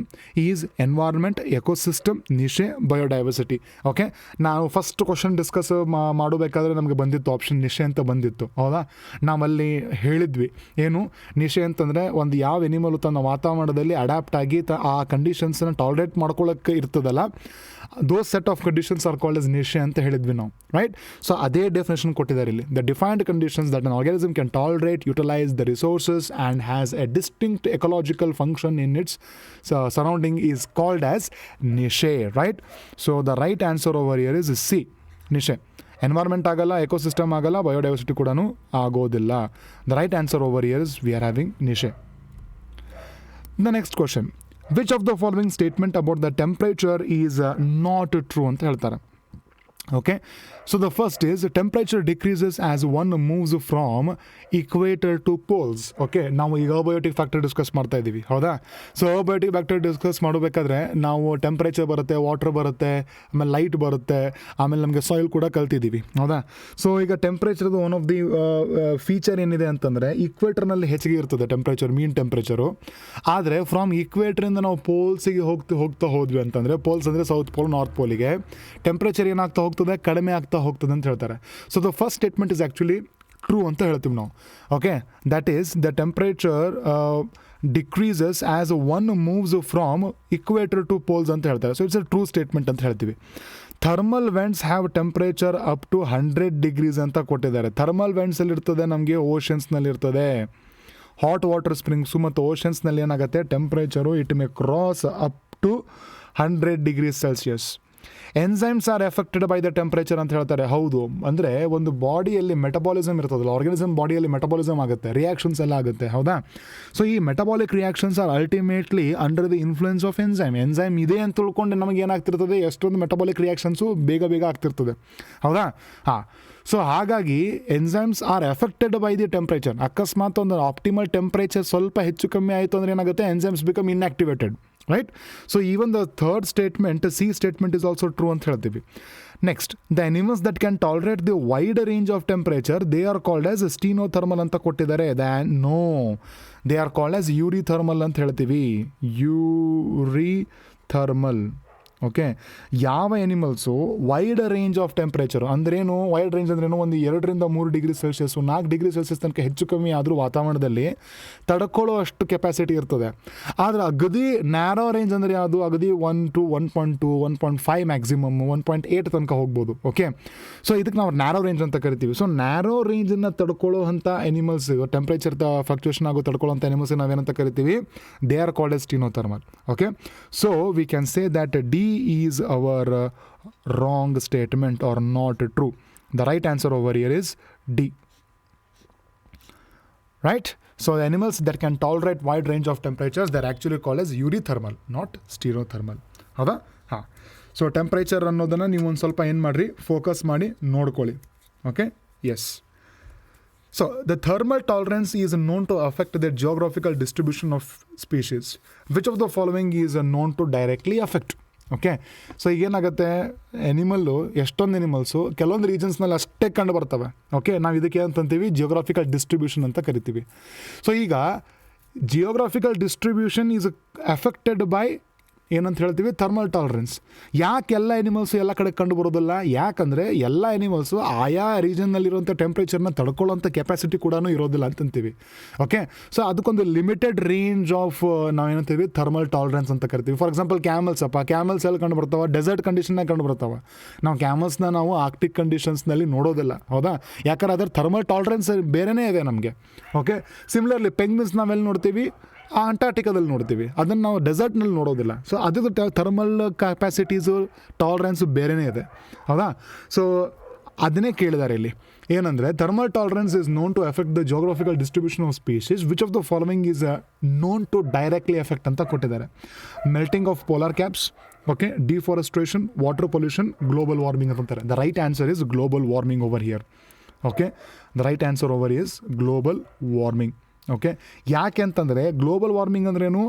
is environment, ecosystem, niche, biodiversity. Okay, ನಾವು first question discuss ಮಾಡಬೇಕಾದ್ರೆ ನಮಗೆ ಬಂದಿತ್ತು option ನಿಶೆ ಅಂತ ಬಂದಿತ್ತು, ಹೌದಾ? ನಾವಲ್ಲಿ ಹೇಳಿದ್ವಿ ಏನು ನಿಶೆ ಅಂತಂದರೆ ಒಂದು ಯಾವ ಎನಿಮಲ್ ತನ್ನ ವಾತಾವರಣದಲ್ಲಿ ಅಡ್ಯಾಪ್ಟ್ ಆಗಿ ಆ ಕಂಡೀಷನ್ಸನ್ನು ಟಾಲರೇಟ್ ಮಾಡ್ಕೊಳ್ಳೋಕ್ಕೆ ಇರ್ತದಲ್ಲ, those set of conditions are called as niche ಅಂತ ಹೇಳಿದ್ವಿ ನಾವು, ರೈಟ್? ಸೊ ಅದೇ ಡೆಫಿನೇಷನ್ ಕೊಟ್ಟಿದ್ದಾರೆ ಇಲ್ಲಿ. The defined conditions that an organism can tolerate, utilise the resources and has a distinct ecological function in its surrounding is called as niche, right? So the right answer over here is C, niche. Environment ಆಗಲ್ಲ, ecosystem ಆಗಲ್ಲ, biodiversity ಕೂಡ ಆಗೋದಿಲ್ಲ. The right answer over here is we are having niche. The next question, which of the following statement about the temperature is not true ಅಂತ ಹೇಳ್ತಾರೆ. Okay, so the first is temperature decreases as one moves from equator to poles. Okay, ನಾವು ಈಗ abiotic factor discuss ಮಾಡ್ತಾ ಇದ್ದೀವಿ, ಹೌದಾ? So abiotic factor discuss ಮಾಡಬೇಕಾದ್ರೆ ನಾವು temperature ಬರುತ್ತೆ, ವಾಟರ್ ಬರುತ್ತೆ, ಆಮೇಲೆ ಲೈಟ್ ಬರುತ್ತೆ, ಆಮೇಲೆ ನಮಗೆ ಸಾಯಿಲ್ ಕೂಡ ಕಲ್ತಿದ್ದೀವಿ, ಹೌದಾ? ಸೊ ಈಗ ಟೆಂಪ್ರೇಚರ್ದು ಒನ್ ಆಫ್ ದಿ ಫೀಚರ್ ಏನಿದೆ ಅಂತಂದರೆ ಇಕ್ವೇಟರ್ನಲ್ಲಿ ಹೆಚ್ಚಿಗೆ ಇರ್ತದೆ ಟೆಂಪ್ರೇಚರ್, ಮೀನ್ ಟೆಂಪ್ರೇಚರು. ಆದರೆ ಫ್ರಾಮ್ ಇಕ್ವೇಟ್ರಿಂದ ನಾವು ಪೋಲ್ಸಿಗೆ ಹೋಗ್ತಾ ಹೋದ್ವಿ ಅಂತಂದರೆ, ಪೋಲ್ಸ್ ಅಂದರೆ ಸೌತ್ ಪೋಲ್, ನಾರ್ತ್ ಪೋಲಿಗೆ ಟೆಂಪ್ರೇಚರ್ ಏನಾಗ್ತಾ ಹೋಗ್ತದೆ, ಕಡಿಮೆ ಆಗ್ತಾ ಹೋಗ್ತದೆ ಅಂತ ಹೇಳ್ತಾರೆ. So the first statement is actually true ಅಂತ ಹೇಳ್ತೀವಿ ನಾವು. Okay, that is the temperature decreases as one moves from equator to poles ಅಂತ ಹೇಳ್ತಾರೆ. So it's a true statement ಅಂತ ಹೇಳ್ತೀವಿ. Thermal vents have temperature up to 100 degrees ಅಂತ ಕೊಟ್ಟಿದ್ದಾರೆ. Thermal ವೆಂಟ್ಸಲ್ಲಿ ಇರ್ತದೆ ನಮಗೆ ಓಷನ್ಸ್ನಲ್ಲಿ ಇರ್ತದೆ. ಹಾಟ್ ವಾಟರ್ ಸ್ಪ್ರಿಂಗ್ಸು ಮತ್ತು ಓಷನ್ಸ್ನಲ್ಲಿ ಏನಾಗುತ್ತೆ temperature it may cross up to 100 degrees Celsius. Enzymes are affected by the temperature ಅಂತ ಹೇಳ್ತಾರೆ. ಹೌದು, ಅಂದರೆ ಒಂದು ಬಾಡಿಯಲ್ಲಿ ಮೆಟಬಾಲಿಸಮ್ ಇರ್ತದಲ್ಲ, ಆರ್ಗನಿಸಮ್ ಬಾಡಿಯಲ್ಲಿ ಮೆಟಬಾಲಿಸಮ್ ಆಗುತ್ತೆ, ರಿಯಾಕ್ಷನ್ಸ್ ಎಲ್ಲ ಆಗುತ್ತೆ, ಹೌದಾ? ಸೊ ಈ metabolic reactions are ultimately under the influence of enzyme ಇದೆ ಅಂತ ತಿಳ್ಕೊಂಡು ನಮಗೆ ಏನಾಗ್ತಿರ್ತದೆ, ಎಷ್ಟೊಂದು ಮೆಟಬಾಲಿಕ್ ರಿಯಾಕ್ಷನ್ಸು ಬೇಗ ಆಗ್ತಿರ್ತದೆ, ಹೌದಾ? ಹಾಂ. ಸೊ ಹಾಗಾಗಿ enzymes are affected by the temperature. ಅಕಸ್ಮಾತ್ ಒಂದು ಆಪ್ಟಿಮಲ್ ಟೆಂಪ್ರೇಚರ್ ಸ್ವಲ್ಪ ಹೆಚ್ಚು ಕಮ್ಮಿ ಆಯಿತು ಅಂದರೆ ಏನಾಗುತ್ತೆ, enzymes become inactivated, right? So even the third statement, C statement is also true ಅಂತ ಹೇಳ್ತೀವಿ. Next, the animals that can tolerate the wide range of temperature they are called as stenothermal ಅಂತ ಕೊಟ್ಟಿದ್ದಾರೆ. They are called as eurythermal ಅಂತ ಹೇಳ್ತೀವಿ. Eurythermal. Okay, ಯಾವ animals wide range of temperature ಅಂದ್ರೇನು? Wide range ಅಂದ್ರೇನು? ಒಂದು 2 ರಿಂದ 3 ಡಿಗ್ರಿ ಸೆಲ್ಸಿಯಸ್ಸು 4 ಡಿಗ್ರಿ ಸೆಲ್ಸಿಯಸ್ ತನಕ ಹೆಚ್ಚು ಕಮ್ಮಿ ಆದರೂ ವಾತಾವರಣದಲ್ಲಿ ತಡ್ಕೊಳ್ಳೋ ಅಷ್ಟು ಕೆಪಾಸಿಟಿ ಇರ್ತದೆ. ಆದರೆ ಅಗದಿ ನ್ಯಾರೋ ರೇಂಜ್ ಅಂದರೆ ಯಾವುದು? ಅಗದಿ 1 to 1.2, 1.5 ಮ್ಯಾಕ್ಸಿಮಮ್ 1.8 ತನಕ ಹೋಗ್ಬೋದು. ಓಕೆ, ಸೊ ಇದಕ್ಕೆ ನಾವು ನ್ಯಾರೋ ರೇಂಜ್ ಅಂತ ಕರಿತೀವಿ. ಸೊ ನ್ಯಾರೋ ರೇಂಜನ್ನು ತಡ್ಕೊಳ್ಳೋ ಅಂಥ ಎನಿಮಲ್ಸ್, ಟೆಂಪ್ರೇಚರ್ ಫ್ಲಕ್ಚುಯೇಷನ್ ಆಗೋ ತಡ್ಕೊಳ್ಳೋಂಥ ಎನಿಮಲ್ಸ್ ನಾವೇನಂತ ಕರಿತೀವಿ? They are called as stenothermal. Okay, so we can say that D is our wrong statement or not true. The right answer over here is D. Right? So the animals that can tolerate wide range of temperatures, they're actually called as eurythermal, not stereothermal. ಹೌದಾ? ಹಾಂ. So temperature ಅನ್ನೋದನ್ನು ನೀವು ಒಂದು ಸ್ವಲ್ಪ ಏನು ಮಾಡಿರಿ, focus ಮಾಡಿ ನೋಡ್ಕೊಳ್ಳಿ. Okay, yes. So the thermal tolerance is known to affect the geographical distribution of species. Which of the following is known to directly affect? Okay, so ಈಗೇನಾಗುತ್ತೆ, ಎನಿಮಲ್ಲು ಎಷ್ಟೊಂದು ಎನಿಮಲ್ಸು ಕೆಲವೊಂದು ರೀಜನ್ಸ್ನಲ್ಲಿ ಅಷ್ಟೇ ಕಂಡು ಬರ್ತವೆ. ಓಕೆ, ನಾವು ಇದಕ್ಕೆ ಅಂತಂತೀವಿ ಜಿಯೋಗ್ರಾಫಿಕಲ್ ಡಿಸ್ಟ್ರಿಬ್ಯೂಷನ್ ಅಂತ ಕರಿತೀವಿ. ಸೊ ಈಗ geographical distribution is affected by ಏನಂತ ಹೇಳ್ತೀವಿ? Thermal tolerance. ಯಾಕೆ ಎಲ್ಲ ಎನಿಮಲ್ಸು ಎಲ್ಲ ಕಡೆ ಕಂಡು ಬರೋದಿಲ್ಲ? ಯಾಕಂದರೆ ಎಲ್ಲ ಎನಿಮಲ್ಸು ಆಯಾ ರೀಜನ್ನಲ್ಲಿರುವಂಥ ಟೆಂಪ್ರೇಚರ್ನ ತಡ್ಕೊಳ್ಳೋಂಥ ಕೆಪಾಸಿಟಿ ಕೂಡ ಇರೋದಿಲ್ಲ ಅಂತಂತೀವಿ. ಓಕೆ, ಸೊ ಅದಕ್ಕೊಂದು ಲಿಮಿಟೆಡ್ ರೇಂಜ್ ಆಫ್ ನಾವೇನಂತೀವಿ ಥರ್ಮಲ್ ಟಾಲರೆನ್ಸ್ ಅಂತ ಕರಿತೀವಿ. ಫಾರ್ ಎಕ್ಸಾಂಪಲ್ ಕ್ಯಾಮಲ್ಸ್ ಎಲ್ಲಿ ಕಂಡು ಬರ್ತಾವೆ? ಡೆಸರ್ಟ್ ಕಂಡೀಷನ್ನಾಗ ಕಂಡು ಬರ್ತಾವೆ. ನಾವು ಕ್ಯಾಮಲ್ಸ್ನ ನಾವು ಆರ್ಕ್ಟಿಕ್ ಕಂಡೀಷನ್ಸ್ನಲ್ಲಿ ನೋಡೋದಿಲ್ಲ, ಹೌದಾ? ಯಾಕಂದ್ರೆ ಅದರ ಥರ್ಮಲ್ ಟಾಲರೆನ್ಸ್ ಬೇರೆಯೇ ಇದೆ ನಮಗೆ. ಓಕೆ, ಸಿಮಿಲರ್ಲಿ ಪೆಂಗ್ವಿನ್ಸ್ ನಾವೆಲ್ಲಿ ನೋಡ್ತೀವಿ? ಅಂಟಾರ್ಟಿಕಾದಲ್ಲಿ ನೋಡ್ತೀವಿ, ಅದನ್ನು ನಾವು ಡೆಸರ್ಟ್ನಲ್ಲಿ ನೋಡೋದಿಲ್ಲ. ಸೊ ಅದ್ರದ್ದು ಥರ್ಮಲ್ ಕೆಪಾಸಿಟೀಸು ಟಾಲರೆನ್ಸು ಬೇರೆಯೇ ಇದೆ, ಹೌದಾ? ಸೊ ಅದನ್ನೇ ಕೇಳಿದ್ದಾರೆ ಇಲ್ಲಿ. ಏನಂದರೆ thermal tolerance is known to affect the geographical distribution of species. Which of the following is known to directly affect ಅಂತ ಕೊಟ್ಟಿದ್ದಾರೆ. Melting of polar caps, okay, deforestation, water pollution, global warming ಅಂತಾರೆ. The right answer is global warming over here. Okay, the right answer over is global warming. Okay, ಯಾಕೆ ಅಂತಂದರೆ global warming ಅಂದ್ರೇನು?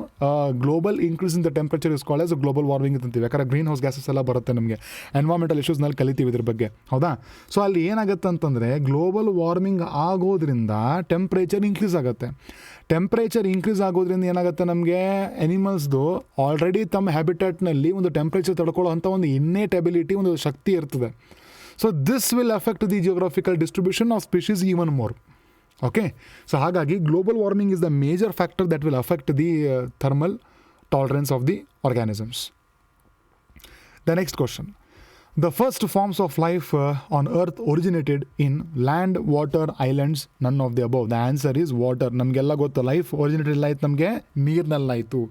Global increase in the temperature is called as global warming ಅಂತೀವಿ. ಯಾಕಂದರೆ green house gases ಎಲ್ಲ ಬರುತ್ತೆ ನಮಗೆ, environmental ಇಶ್ಯೂಸ್ನಲ್ಲಿ ಕಲಿತೀವಿ ಇದ್ರ ಬಗ್ಗೆ, ಹೌದಾ? ಸೊ ಅಲ್ಲಿ ಏನಾಗುತ್ತೆ ಅಂತಂದರೆ ಗ್ಲೋಬಲ್ ವಾರ್ಮಿಂಗ್ ಆಗೋದ್ರಿಂದ ಟೆಂಪ್ರೇಚರ್ ಇನ್ಕ್ರೀಸ್ ಆಗುತ್ತೆ. ಟೆಂಪ್ರೇಚರ್ ಇನ್ಕ್ರೀಸ್ ಆಗೋದ್ರಿಂದ ಏನಾಗುತ್ತೆ, ನಮಗೆ ಎನಿಮಲ್ಸ್ದು ಆಲ್ರೆಡಿ ತಮ್ಮ ಹ್ಯಾಬಿಟೇಟ್ನಲ್ಲಿ ಒಂದು ಟೆಂಪ್ರೇಚರ್ ತಡ್ಕೊಳ್ಳೋ ಅಂಥ ಒಂದು ಇನ್ನೇಟ್ ಎಬಿಲಿಟಿ, ಒಂದು ಶಕ್ತಿ ಇರ್ತದೆ. So this will affect the geographical distribution of species even more. Okay, so ಹಾಗಾಗಿ global warming is the major factor that will affect the thermal tolerance of the organisms. The next question, the first forms of life on earth originated in land, water, islands, none of the above. The answer is water. ನಮಗೆಲ್ಲ ಗೊತ್ತು, life originated ಎಲ್ಲ ಆಯ್ತು ನಮಗೆ ನೀರಿನಲ್ಲಾಯಿತು.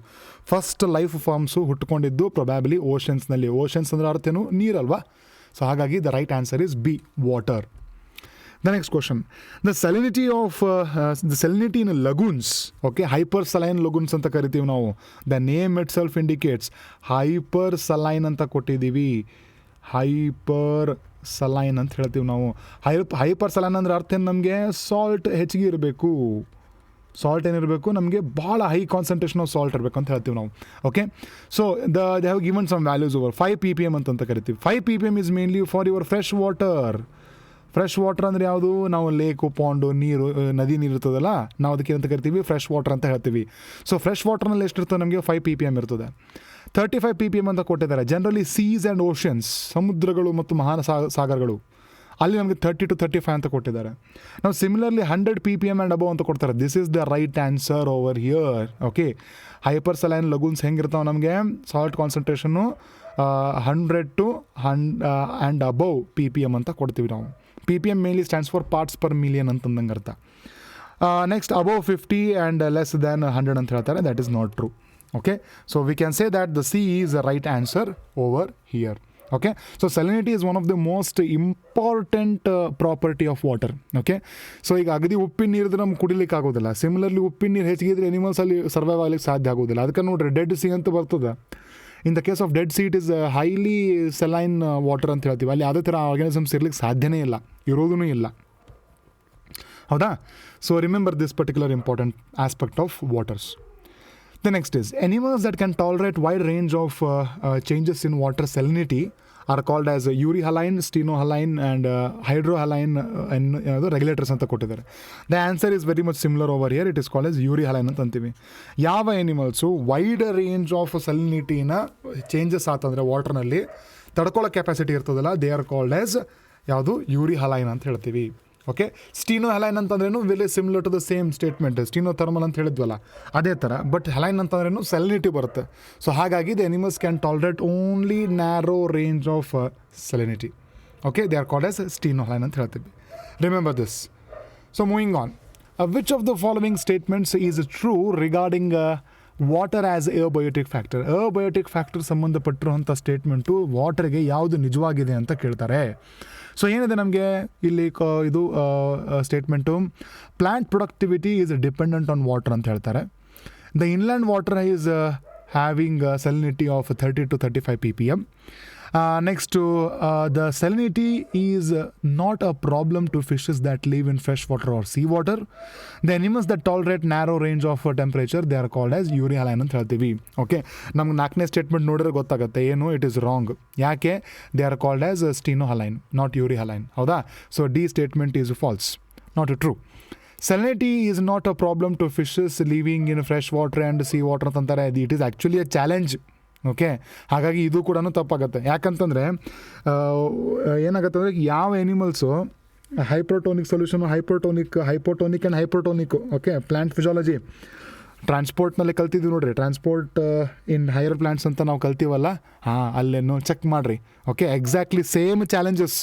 First life forms ಹುಟ್ಕೊಂಡಿದ್ದು probably ಓಷನ್ಸ್ನಲ್ಲಿ. Oceans ಅಂದರೆ ಅರ್ಥ ಏನು? ನೀರಲ್ವಾ? ಸೊ ಹಾಗಾಗಿ the right answer is B, water. The next question, the salinity in lagoons, okay, hypersaline lagoons anta karitivi ನಾವು. The name itself indicates hypersaline anta ಕೊಟ್ಟಿದ್ದೀವಿ. hypersaline ಅಂತ ಹೇಳ್ತೀವಿ ನಾವು. hypersaline ಅಂದ್ರೆ ಅರ್ಥ ಏನು? ನಮಗೆ ಸಾಲ್ಟ್ ಹೆಚ್ಚಿಗೆ ಇರಬೇಕು. ಸಾಲ್ಟ್ ಏನಿರಬೇಕು? ನಮಗೆ ಭಾಳ ಹೈ ಕಾನ್ಸಂಟ್ರೇಷನ್ ಆಫ್ ಸಾಲ್ಟ್ ಇರಬೇಕು ಅಂತ ಹೇಳ್ತೀವಿ ನಾವು. Okay, so they have given some values over 5 ppm ಅಂತ ಕರಿತೀವಿ. 5 ppm is mainly for your fresh water. Fresh water ಅಂದರೆ ಯಾವುದು? ನಾವು ಲೇಕು, ಪಾಂಡು, ನೀರು, ನದಿ ನೀರು ಇರ್ತದಲ್ಲ, ನಾವು ಅದಕ್ಕೆ ಅಂತ ಕರಿತೀವಿ ಫ್ರೆಶ್ ವಾಟರ್ ಅಂತ ಹೇಳ್ತೀವಿ. ಸೊ ಫ್ರೆಶ್ ವಾಟರ್ನಲ್ಲಿ ಎಷ್ಟಿರ್ತದೆ? ನಮಗೆ 5 ppm ಇರ್ತದೆ. 35 ppm ಅಂತ ಕೊಟ್ಟಿದ್ದಾರೆ. ಜನರಲಿ ಸೀಸ್ ಆ್ಯಂಡ್ ಓಷನ್ಸ್, ಸಮುದ್ರಗಳು ಮತ್ತು ಸಾಗರಗಳು ಅಲ್ಲಿ ನಮಗೆ 30 to 35 ಅಂತ ಕೊಟ್ಟಿದ್ದಾರೆ. ನಾವು ಸಿಮಿಲರ್ಲಿ 100 ppm ಆ್ಯಂಡ್ ಅಬವ್ ಅಂತ ಕೊಡ್ತಾರೆ. This is the right answer over here. Okay, hypersaline lagoons ಹೆಂಗಿರ್ತಾವೆ ನಮಗೆ ಸಾಲ್ಟ್ ಕಾನ್ಸಂಟ್ರೇಷನ್ನು 100 to 100 ಆ್ಯಂಡ್ ಅಬವ್ ppm ಅಂತ ಕೊಡ್ತೀವಿ ನಾವು. ppm mainly stands for parts per million ಅಂತಂದಂಗೆ ಅರ್ಥ. Next above 50 and less than 100 ಅಂತ ಹೇಳ್ತಾರೆ. That is not true. Okay, so we can say that the C is the right answer over here. Okay, so salinity is one of the most important property of water. Okay, so ಈಗ ಅಗದಿ ಉಪ್ಪಿನ ನೀರಿದ್ರೆ ನಮ್ಗೆ ಕುಡಿಲಿಕ್ಕೆ ಆಗೋದಿಲ್ಲ. Similarly ಉಪ್ಪಿನ ನೀರು ಹೆಚ್ಚಿಗಿದ್ರೆ animals ಅಲ್ಲಿ survive ಆಗಲಿಕ್ಕೆ ಸಾಧ್ಯ ಆಗೋದಿಲ್ಲ. ಅದಕ್ಕೆ ನೋಡ್ರಿ ಡೆಡ್ ಸಿ ಅಂತ ಬರ್ತದೆ. ಇನ್ the case of dead C it is highly saline water ಅಂತ ಹೇಳ್ತೀವಿ. ಅಲ್ಲಿ ಯಾವುದೇ ಥರ ಆರ್ಗ್ಯಾನಿಸಮ್ಸ್ ಇರ್ಲಿಕ್ಕೆ ಸಾಧ್ಯನೇ ಇಲ್ಲ, ಇರೋದೂ ಇಲ್ಲ. ಹೌದಾ? So remember this particular important aspect of waters. The next is animals that can tolerate wide range of changes in water salinity are called as urihaline, stenohaline and hydrohaline and the regulators ಅಂತ ಕೊಟ್ಟಿದ್ದಾರೆ. The answer is very much similar over here. It is called as urihaline ಅಂತ ಅಂತೀವಿ. ಯಾವ animals wide range of ಸಲಿನಿಟಿನ changes ಆತಂದರೆ ವಾಟರ್ನಲ್ಲಿ ತಡ್ಕೊಳ್ಳೋ capacity ಇರ್ತದಲ್ಲ, ದೇ ಆರ್ ಕಾಲ್ಡ್ ಆಸ್ ಯಾವುದು ಯೂರಿಹಲೈನ್ ಅಂತ ಹೇಳ್ತೀವಿ. ಓಕೆ, ಸ್ಟೀನೋಹಲೈನ್ ಅಂತಂದ್ರೇನು very similar to the same statement. Stenothermal ಅಂತ ಹೇಳಿದ್ವಲ್ಲ ಅದೇ ಥರ, ಬಟ್ ಹಲೈನ್ ಅಂತಂದ್ರೇನು ಸಲಿನಿಟಿ ಬರುತ್ತೆ. ಸೊ ಹಾಗಾಗಿ the animals can tolerate only narrow range of salinity. Okay, they are called as stenohaline ಅಂತ ಹೇಳ್ತೀವಿ. Remember this. So moving on, which of the following statements is true regarding water as abiotic factor? Abiotic factor ಸಂಬಂಧಪಟ್ಟಿರುವಂಥ statement ವಾಟರ್ಗೆ ಯಾವುದು ನಿಜವಾಗಿದೆ ಅಂತ ಕೇಳ್ತಾರೆ. So ಏನಿದೆ ನಮಗೆ ಇಲ್ಲಿ ಇದು statement, plant productivity is dependent on water ಅಂತ ಹೇಳ್ತಾರೆ. The inland water is having salinity of 30 to 35 ppm. Next, the salinity is not a problem to fishes that live in fresh water or sea water. The animals that tolerate narrow range of temperature, they are called as urihaline ಅಂತ ಹೇಳ್ತೀವಿ. Okay, ನಮ್ಗೆ 4ನೇ statement ನೋಡಿದ್ರೆ ಗೊತ್ತಾಗುತ್ತೆ ಏನು, it is wrong. ಯಾಕೆ? They are called as stenohaline, not euryhaline. ಹೌದಾ? So D statement is false, not true. Salinity is not a problem to fishes living in fresh water and sea water ಅಂತಂತಾರೆ. It is actually a challenge. Okay, ಹಾಗಾಗಿ ಇದು ಕೂಡ ತಪ್ಪಾಗುತ್ತೆ. ಯಾಕಂತಂದರೆ ಏನಾಗುತ್ತೆ ಅಂದರೆ, ಯಾವ animals hypertonic solution, hypotonic and hypotonic. Okay, plant physiology ಟ್ರಾನ್ಸ್ಪೋರ್ಟ್ನಲ್ಲಿ ಕಲ್ತಿದ್ದೀವಿ ನೋಡಿರಿ. ಟ್ರಾನ್ಸ್ಪೋರ್ಟ್ ಇನ್ ಹೈಯರ್ ಪ್ಲ್ಯಾಂಟ್ಸ್ ಅಂತ ನಾವು ಕಲ್ತೀವಲ್ಲ, ಅಲ್ಲೇನು ಚೆಕ್ ಮಾಡಿರಿ. Okay, exactly same challenges.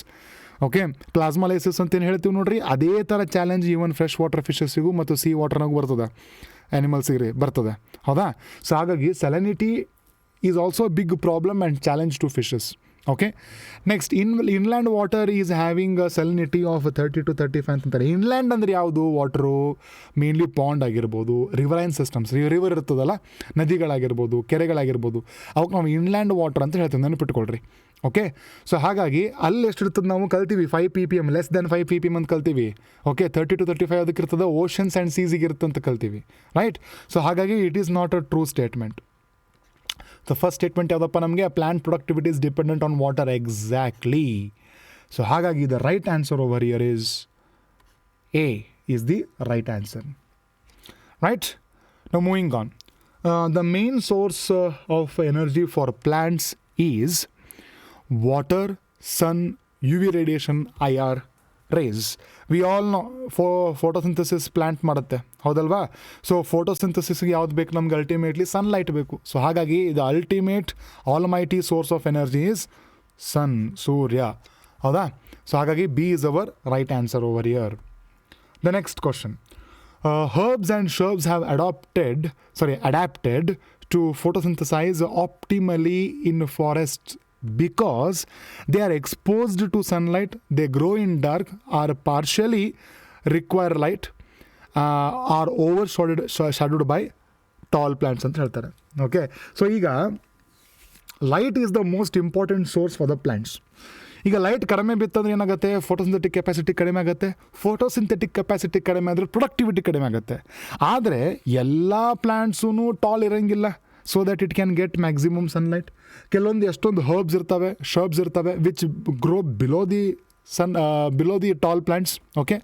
Okay, plasmolysis ಅಂತ ಏನು ಹೇಳ್ತೀವಿ ನೋಡಿರಿ, ಅದೇ ಥರ ಚಾಲೆಂಜ್ ಈವನ್ ಫ್ರೆಶ್ ವಾಟರ್ ಫಿಶಸ್ಸಿಗೂ ಮತ್ತು ಸಿ ವಾಟರ್ನಾಗೂ ಬರ್ತದೆ, ಆ್ಯನಿಮಲ್ಸಿಗೆ ಬರ್ತದೆ. ಹೌದಾ? ಸೊ ಹಾಗಾಗಿ salinity is also a big problem and challenge to fishes. Okay, next, inland water is having a salinity of 30 to 35 ಅಂತಾರೆ. ಇನ್ಲ್ಯಾಂಡ್ ಅಂದರೆ ಯಾವುದು? ವಾಟರು ಮೇನ್ಲಿ ಪಾಂಡ್ ಆಗಿರ್ಬೋದು, ರಿವರೈನ್ ಸಿಸ್ಟಮ್ಸ್, ರಿವರ್ ಇರ್ತದಲ್ಲ, ನದಿಗಳಾಗಿರ್ಬೋದು, ಕೆರೆಗಳಾಗಿರ್ಬೋದು, ಅವಕ್ಕೆ ನಾವು ಇನ್ಲ್ಯಾಂಡ್ ವಾಟರ್ ಅಂತ ಹೇಳ್ತೀವಿ, ನೆನಪಿಟ್ಕೊಳ್ರಿ. ಓಕೆ, ಸೊ ಹಾಗಾಗಿ ಅಲ್ಲಿ ಎಷ್ಟಿರ್ತದೆ ನಾವು ಕಲ್ತೀವಿ, 5 ppm, ಲೆಸ್ ದೆನ್ 5 ppm ಅಂತ ಕಲ್ತೀವಿ. ಓಕೆ, 30 to 35 ಅದಕ್ಕೆ ಇರ್ತದೆ, ಓಷನ್ಸ್ ಆ್ಯಂಡ್ ಸೀಸಿಗೆ ಇರುತ್ತೆ ಅಂತ ಕಲ್ತೀವಿ, ರೈಟ್? ಸೊ ಹಾಗಾಗಿ it is not a true statement. The first statement ಯಾವುದಪ್ಪ ನಮಗೆ, plant productivity is dependent on water. Exactly. So ಹಾಗಾಗಿ the right answer over here is A is the right answer. Right? Now moving on. The main source of energy for plants is water, sun, UV radiation, IR rays. We all know photosynthesis plant ಮಾಡುತ್ತೆ, ಹೌದಲ್ವಾ? So ಫೋಟೋಸಿಂಥಸಿಸ್ಗೆ ಯಾವ್ದು ಬೇಕು ನಮ್ಗೆ? Ultimately sunlight ಬೇಕು. So ಹಾಗಾಗಿ ಇದು ultimate almighty source of energy is sun, ಸೂರ್ಯ. ಹೌದಾ? ಸೊ ಹಾಗಾಗಿ B is our right answer over here. The next question, herbs and shrubs have adapted to photosynthesize optimally in forests because they are exposed to sunlight, they grow in dark, or partially require light, are overshadowed by tall plants ಅಂತ ಹೇಳ್ತಾರೆ. Okay, so ಈಗ light is the most important source for the plants. ಈಗ light ಕಡಿಮೆ ಬಿತ್ತಂದ್ರೆ ಏನಾಗುತ್ತೆ? Photosynthetic capacity ಕಡಿಮೆ ಆಗುತ್ತೆ. Photosynthetic capacity ಕಡಿಮೆ ಆದರೆ ಪ್ರೊಡಕ್ಟಿವಿಟಿ ಕಡಿಮೆ ಆಗುತ್ತೆ. ಆದರೆ ಎಲ್ಲ ಪ್ಲ್ಯಾಂಟ್ಸೂ ಟಾಲ್ ಇರೋಂಗಿಲ್ಲ, so that it can get maximum sunlight. ಕೆಲವೊಂದು ಎಷ್ಟೊಂದು ಹರ್ಬ್ಸ್ ಇರ್ತವೆ, ಶರ್ಬ್ಸ್ ಇರ್ತವೆ which grow below the below the tall plants. Okay,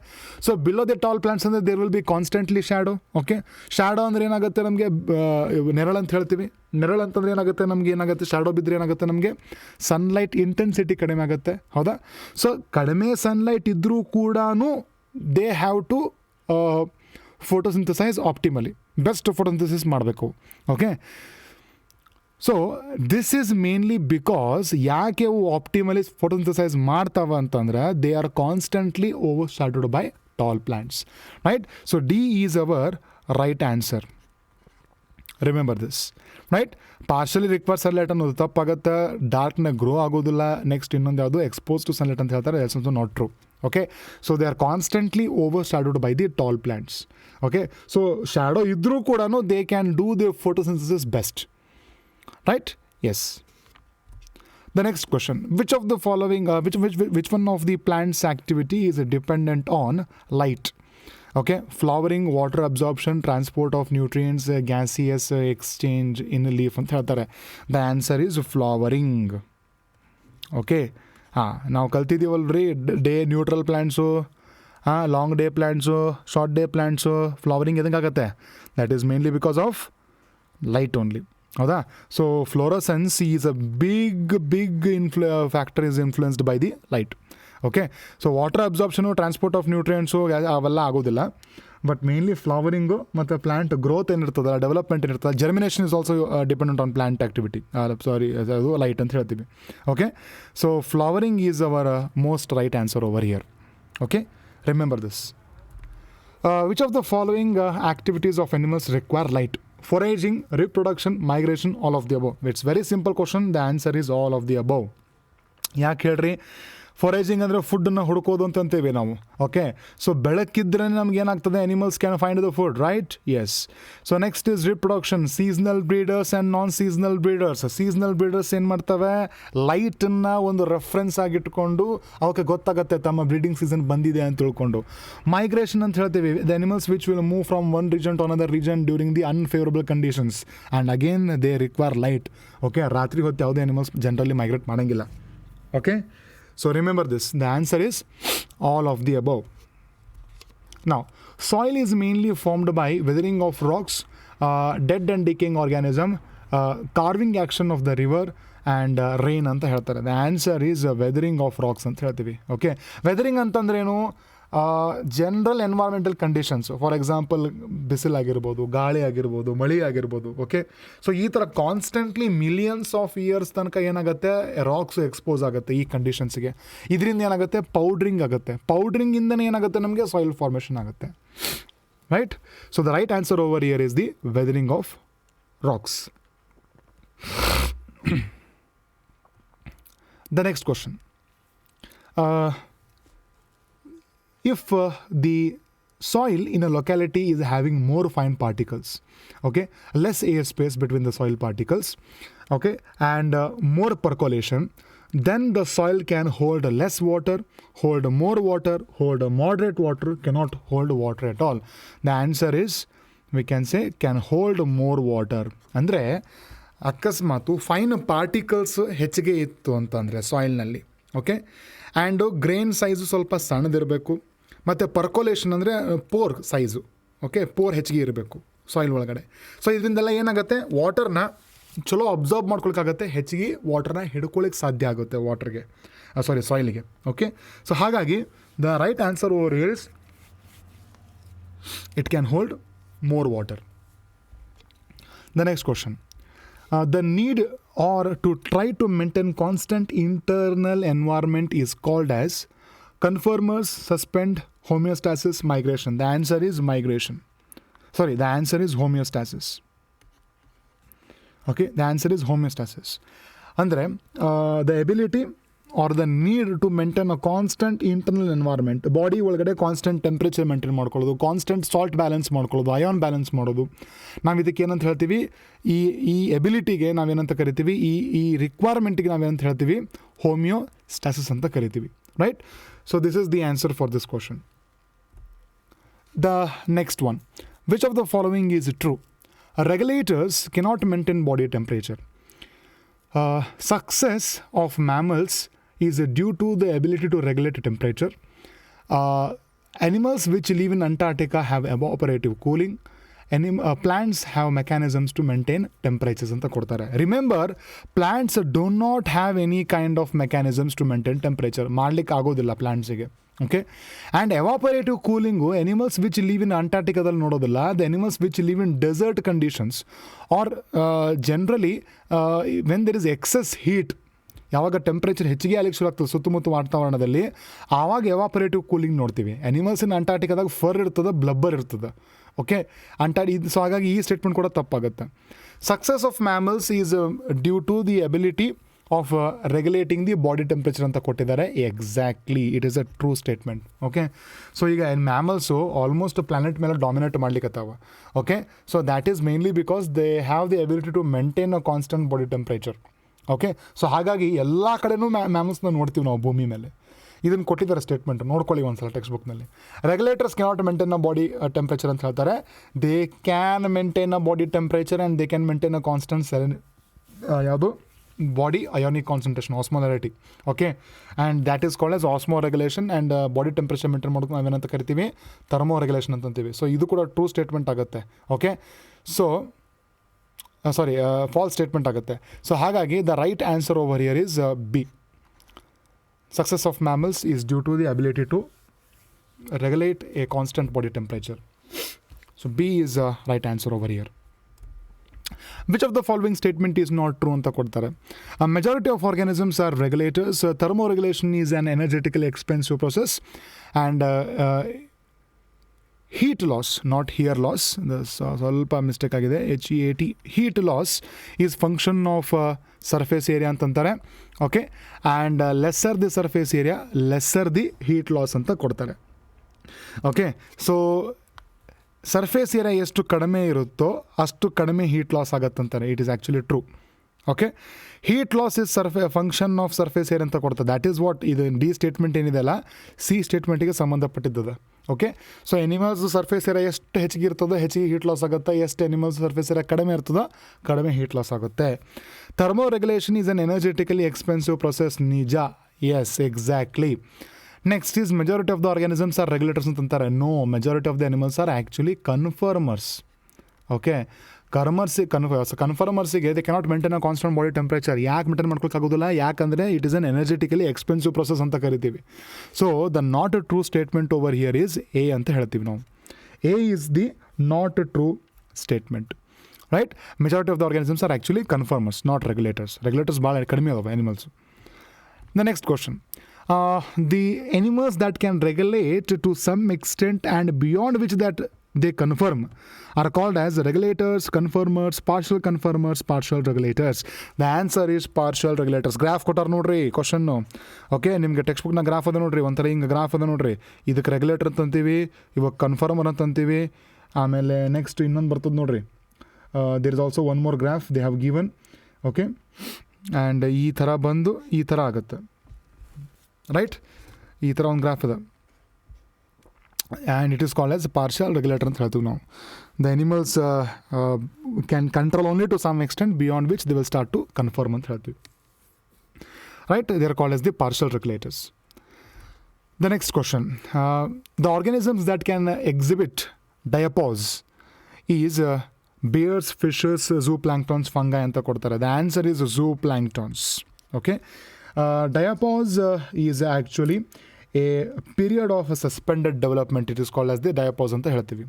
so below the tall plants ಅಂದರೆ there will be constantly shadow. Okay, shadow ಅಂದರೆ ಏನಾಗುತ್ತೆ ನಮಗೆ ನೆರಳು ಅಂತ ಹೇಳ್ತೀವಿ. ನೆರಳು ಅಂತಂದ್ರೆ ಏನಾಗುತ್ತೆ ನಮಗೆ ಏನಾಗುತ್ತೆ ಶಾಡೋ ಬಿದ್ದರೆ ಏನಾಗುತ್ತೆ ನಮಗೆ ಸನ್ಲೈಟ್ ಇಂಟೆನ್ಸಿಟಿ ಕಡಿಮೆ ಆಗುತ್ತೆ. ಹೌದಾ? ಸೊ ಕಡಿಮೆ ಸನ್ಲೈಟ್ ಇದ್ದರೂ ಕೂಡ they have to photosynthesise optimally, best photosynthesis ಮಾಡಬೇಕು. Okay, so this is mainly because ಯಾಕೆ ಅವು ಆಪ್ಟಿಮಲಿ ಫೋಟೋಸಿಂಥಸೈಸ್ ಮಾಡ್ತಾವ ಅಂತಂದ್ರೆ they are constantly over ಶಾಡೋಡ್ by tall plants. Right? So D is our right answer. Remember this. Right? Partially require sunlight ಅನ್ನೋದು ತಪ್ಪಾಗುತ್ತೆ. ಡಾರ್ಕ್ನಾಗ grow ಆಗೋದಿಲ್ಲ. Next ಇನ್ನೊಂದು ಯಾವುದು ಎಕ್ಸ್ಪೋಸ್ ಟು ಸನ್ಲೈಟ್ ಅಂತ ಹೇಳ್ತಾರೆ. That's also not true. Okay, so they are constantly over ಶಾಡೋಡ್ by the tall plants. Okay, so shadow ಇದ್ದರೂ ಕೂಡ they can do the photosynthesis best. Right? Yes. The next question: which of the following, which one of the plant's activity is dependent on light? Okay, flowering, water absorption, transport of nutrients, gaseous exchange in a leaf. The answer is flowering. Okay. ನಾವು ಕಲ್ತಿದ್ದೀವಲ್ರಿ day neutral plants, long day plants, short day plants, flowering ಎದಂಗಾಗತ್ತೆ? That is mainly because of light only. ಹೌದಾ? So fluorescence is a big factor is influenced by the light. Okay, so water absorption, transport of nutrients ಅವೆಲ್ಲ ಆಗೋದಿಲ್ಲ. But mainly flowering ಮತ್ತು plant growth ಏನಿರ್ತದಲ್ಲ, development ಏನಿರ್ತದೆ, germination is also dependent on plant activity. ಅದು light ಅಂತ ಹೇಳ್ತೀವಿ. Okay, so flowering is our most right answer over here. Okay, remember this. Which of the following activities of animals require light? Foraging, reproduction, migration, all of the above. It's very simple question. The answer is all of the above. ಯಾಕೆ ಹೇಳ್ರಿ? ಫಾರೇಜಿಂಗ್ ಅಂದರೆ ಫುಡ್ಡನ್ನು ಹುಡುಕೋದು ಅಂತಂತೇವೆ ನಾವು. Okay, so ಬೆಳಕಿದ್ರೆ ನಮ್ಗೆ ಏನಾಗ್ತದೆ? Animals can find the food. Right? Yes. So next is reproduction, seasonal breeders and non seasonal breeders. Seasonal breeders ಏನು ಮಾಡ್ತವೆ? ಲೈಟನ್ನು ಒಂದು ರೆಫರೆನ್ಸ್ ಆಗಿಟ್ಕೊಂಡು ಅವಕ್ಕೆ ಗೊತ್ತಾಗುತ್ತೆ ತಮ್ಮ ಬ್ರೀಡಿಂಗ್ ಸೀಸನ್ ಬಂದಿದೆ ಅಂತ ತಿಳ್ಕೊಂಡು. ಮೈಗ್ರೇಷನ್ ಅಂತ ಹೇಳ್ತೀವಿ, the animals which will move from one region to another region during the unfavourable conditions and again they require light. Okay, ರಾತ್ರಿ ಹೊತ್ತು ಯಾವುದೇ ಅನಿಮಲ್ಸ್ ಜನರಲಿ ಮೈಗ್ರೇಟ್ ಮಾಡೋಂಗಿಲ್ಲ. Okay, so remember this. The answer is all of the above. Now, soil is mainly formed by weathering of rocks, dead and decaying organism, carving action of the river and rain ಅಂತ ಹೇಳ್ತಾರೆ. The answer is weathering of rocks ಅಂತ ಹೇಳ್ತೀವಿ. Okay, weathering ಅಂತಂದ್ರೇನು? General environmental conditions. For example ಬಿಸಿಲಾಗಿರ್ಬೋದು, ಗಾಳಿ ಆಗಿರ್ಬೋದು, ಮಳೆ ಆಗಿರ್ಬೋದು. ಓಕೆ, ಸೊ ಈ ಥರ ಕಾನ್ಸ್ಟೆಂಟ್ಲಿ ಮಿಲಿಯನ್ಸ್ ಆಫ್ ಇಯರ್ಸ್ ತನಕ ಏನಾಗುತ್ತೆ? ರಾಕ್ಸ್ ಎಕ್ಸ್ಪೋಸ್ ಆಗುತ್ತೆ ಈ ಕಂಡೀಷನ್ಸ್ಗೆ. ಇದರಿಂದ ಏನಾಗುತ್ತೆ? ಪೌಡ್ರಿಂಗ್ ಆಗುತ್ತೆ. ಪೌಡ್ರಿಂಗಿಂದನೇ ಏನಾಗುತ್ತೆ? ನಮಗೆ ಸಾಯಿಲ್ ಫಾರ್ಮೇಷನ್ ಆಗುತ್ತೆ. Right? So the right answer over year is the weathering of racks. The next question: if the soil in a locality is having more fine particles, okay, less air space between the soil particles, okay, and more percolation, then the soil can hold less water, hold more water, hold moderate water, cannot hold water at all. The answer is, we can say, can hold more water. ಅಂದರೆ ಅಕಸ್ಮಾತು fine particles ಹೆಚ್ಚಿಗೆ ಇತ್ತು ಅಂತಂದರೆ ಸಾಯಿಲ್ನಲ್ಲಿ, okay, and grain size ಸ್ವಲ್ಪ ಸಣ್ಣದಿರಬೇಕು, ಮತ್ತು ಪರ್ಕೋಲೇಷನ್ ಅಂದರೆ four size, okay, four ಹೆಚ್ಚಿಗೆ ಇರಬೇಕು soil ಒಳಗಡೆ. ಸೊ ಇದರಿಂದೆಲ್ಲ ಏನಾಗುತ್ತೆ? ವಾಟರ್ನ ಚಲೋ ಅಬ್ಸಾರ್ಬ್ ಮಾಡ್ಕೊಳಕ್ಕಾಗತ್ತೆ, ಹೆಚ್ಚಿಗೆ ವಾಟರ್ನ ಹಿಡ್ಕೊಳ್ಳಿಕ್ಕೆ ಸಾಧ್ಯ ಆಗುತ್ತೆ ವಾಟರ್ಗೆ, ಸಾಯಿಲ್ಗೆ. ಓಕೆ, ಸೊ ಹಾಗಾಗಿ the right answer over here is it can hold more water. The next question: the need or to try to maintain constant internal environment is called as conformers, suspend, homeostasis, migration. The answer is migration. Sorry, the answer is homeostasis. Okay, the answer is homeostasis. ಅಂದರೆ the ability or the need to maintain a constant internal environment. Body ಒಳಗಡೆ constant temperature maintain ಮಾಡ್ಕೊಳ್ಳೋದು, constant salt balance ಮಾಡ್ಕೊಳ್ಳೋದು, ion balance ಮಾಡೋದು. ನಾವು ಇದಕ್ಕೆ ಏನಂತ ಹೇಳ್ತೀವಿ? ಈ ಎಬಿಲಿಟಿಗೆ ನಾವೇನಂತ ಕರಿತೀವಿ? ಈ ರಿಕ್ವೈರ್ಮೆಂಟಿಗೆ ನಾವೇನಂತ ಹೇಳ್ತೀವಿ? ಹೋಮಿಯೋಸ್ಟಾಸಿಸ್ ಅಂತ ಕರಿತೀವಿ. Right? So this is the answer for this question. The next one: which of the following is true? Regulators cannot maintain body temperature. Success of mammals is due to the ability to regulate temperature. Animals which live in Antarctica have evaporative cooling. Plants have mechanisms to maintain temperatures ಅಂತ ಕೊಡ್ತಾರೆ. Remember, plants do not have any kind of mechanisms to maintain temperature. ಮಾಡಲಿಕ್ಕೆ ಆಗೋದಿಲ್ಲ ಪ್ಲಾಂಟ್ಸಿಗೆ. Okay, and evaporative cooling animals which live in ಅಂಟಾರ್ಟಿಕಾದಲ್ಲಿ ನೋಡೋದಿಲ್ಲ. The animals which live in desert conditions are generally when there is excess heat, ಯಾವಾಗ temperature ಹೆಚ್ಚಿಗೆ ಆಗಲಿಕ್ಕೆ ಶುರು ಆಗ್ತದೆ ಸುತ್ತಮುತ್ತ ವಾತಾವರಣದಲ್ಲಿ, ಆವಾಗ ಎವಾಪರೇಟಿವ್ ಕೂಲಿಂಗ್ ನೋಡ್ತೀವಿ. ಎನಿಮಲ್ಸ್ ಇನ್ ಅಂಟಾರ್ಟಿಕಾದಾಗ ಫರ್ ಇರ್ತದೆ, ಬ್ಲಬ್ಬರ್ ಇರ್ತದೆ. ಓಕೆ, ಸೊ ಹಾಗಾಗಿ ಈ ಸ್ಟೇಟ್ಮೆಂಟ್ ಕೂಡ ತಪ್ಪಾಗುತ್ತೆ. Success of mammals is due to the ability of regulating the body temperature ಅಂತ ಕೊಟ್ಟಿದ್ದಾರೆ. Exactly, it is a true statement. Okay, so ಈಗ ಮ್ಯಾಮಲ್ಸು ಆಲ್ಮೋಸ್ಟ್ ಪ್ಲಾನೆಟ್ ಮೇಲೆ ಡಾಮಿನೇಟ್ ಮಾಡ್ಲಿಕ್ಕತ್ತಾವ. Okay, so that is mainly because they have the ability to maintain a constant body temperature. Okay, so ಹಾಗಾಗಿ ಎಲ್ಲ ಕಡೆನೂ ಮ್ಯಾಮಲ್ಸ್ನ ನೋಡ್ತೀವಿ ನಾವು ಭೂಮಿ ಮೇಲೆ. ಇದನ್ನು ಕೊಟ್ಟಿದ್ದಾರೆ ಸ್ಟೇಟ್ಮೆಂಟ್, ನೋಡ್ಕೊಳ್ಳಿ ಒಂದ್ಸಲ ಟೆಕ್ಸ್ಟ್ ಬುಕ್ನಲ್ಲಿ. Regulators cannot maintain a body temperature ಅಂತ ಹೇಳ್ತಾರೆ. They can maintain a body temperature and they can maintain a constant ಯಾವುದು body ionic concentration, osmolarity. Okay, and that is called as osmoregulation. And body temperature maintain ಮಾಡೋದು ನಾವೇನಂತ ಕರಿತೀವಿ, thermoregulation ಅಂತಂತೀವಿ. So ಇದು ಕೂಡ true statement ಆಗುತ್ತೆ. Okay, so false statement ಆಗುತ್ತೆ. So ಹಾಗಾಗಿ the right answer over here is B. Success of mammals is due to the ability to regulate a constant body temperature. So B is the right answer over here. Which of the following statement is not true anta kodtare? A majority of organisms are regulators. Thermoregulation is an energetically expensive process, and heat loss, not hear loss, ಸ್ವಲ್ಪ mistake ಆಗಿದೆ, HEAT, heat loss is function of surface area ಅಂತಂತಾರೆ. Okay, and lesser the surface area lesser the heat loss ಅಂತ ಕೊಡ್ತಾರೆ. Okay, so surface area ಎಷ್ಟು ಕಡಿಮೆ ಇರುತ್ತೋ ಅಷ್ಟು ಕಡಿಮೆ ಹೀಟ್ ಲಾಸ್ ಆಗುತ್ತಂತಾರೆ. It is actually true. Okay, heat loss is function of surface area ಅಂತ ಕೊಡ್ತದೆ. ದ್ಯಾಟ್ ಈಸ್ ವಾಟ್ ಇದು ಡಿ ಸ್ಟೇಟ್ಮೆಂಟ್ ಏನಿದೆ ಅಲ್ಲ, ಸಿ ಸ್ಟೇಟ್ಮೆಂಟಿಗೆ ಸಂಬಂಧಪಟ್ಟಿದ್ದದ. Okay, so animals surface area ಎಷ್ಟು ಹೆಚ್ಚಿಗೆ ಇರ್ತದೋ ಹೆಚ್ಚಿಗೆ ಹೀಟ್ ಲಾಸ್ ಆಗುತ್ತೆ, ಎಷ್ಟು ಎನಿಮಲ್ಸ್ ಸರ್ಫೇಸ್ ಏರಿಯಾ ಕಡಿಮೆ ಇರ್ತದೋ ಕಡಿಮೆ ಹೀಟ್ ಲಾಸ್ ಆಗುತ್ತೆ. Thermoregulation is an energetically expensive process. ನಿಜ, yes, exactly. Next is majority of the organisms are regulators ಅಂತಂತಾರೆ. No, majority of the animals are actually conformers. Okay, ಕನ್ಫರ್ಮರ್ಸಿಗೆ they cannot maintain a constant body temperature. ಯಾಕೆ maintain ಮಾಡ್ಕೊಳಕ್ಕಾಗೋದಿಲ್ಲ? ಯಾಕಂದರೆ it is an energetically expensive process ಅಂತ ಕರಿತೀವಿ. So the not a true statement over here is A ಅಂತ ಹೇಳ್ತೀವಿ ನಾವು. A is the not a true statement. Right, majority of the organisms are actually conformers, not regulators. Regulators ಭಾಳ ಕಡಿಮೆ ಅದಾವೆ animals. The next question, the animals that can regulate to some extent and beyond which that they confirm are called as regulators, confirmers, partial regulators. The answer is partial regulators. Graph ಕೊಟ್ಟಾರ ನೋಡ್ರಿ question. Okay, ನಿಮಗೆ text ಬುಕ್ನ graph ಅದ ನೋಡ್ರಿ, ಒಂಥರ ಹಿಂಗೆ graph ಅದ ನೋಡ್ರಿ. ಇದಕ್ಕೆ ರೆಗ್ಯುಲೇಟರ್ ಅಂತಂತೀವಿ, ಇವಾಗ ಕನ್ಫರ್ಮರ್ ಅಂತಂತೀವಿ. ಆಮೇಲೆ ನೆಕ್ಸ್ಟ್ ಇನ್ನೊಂದು ಬರ್ತದೆ ನೋಡ್ರಿ, there is also one more graph they have given. Okay, and ಈ ಥರ ಬಂದು ಈ ಥರ ಆಗುತ್ತೆ. ರೈಟ್, ಈ ಥರ ಒಂದು ಗ್ರಾಫ್ ಇದೆ. And it is called as partial regulator ಅಂತ ಹೇಳ್ತೀವಿ ನಾವು. The animals can control only to some extent, beyond which they will start to conform ಅಂತ ಹೇಳ್ತೀವಿ. Right, they are called as the partial regulators. The next question, the organisms that can exhibit diapause is bears, fishes, zooplanktons, fungi ಅಂತ ಕೊಡ್ತಾರೆ. The answer is zooplanktons. Okay, diapause is actually a period of a suspended development. It is called as the diapause ಅಂತ ಹೇಳ್ತೀವಿ.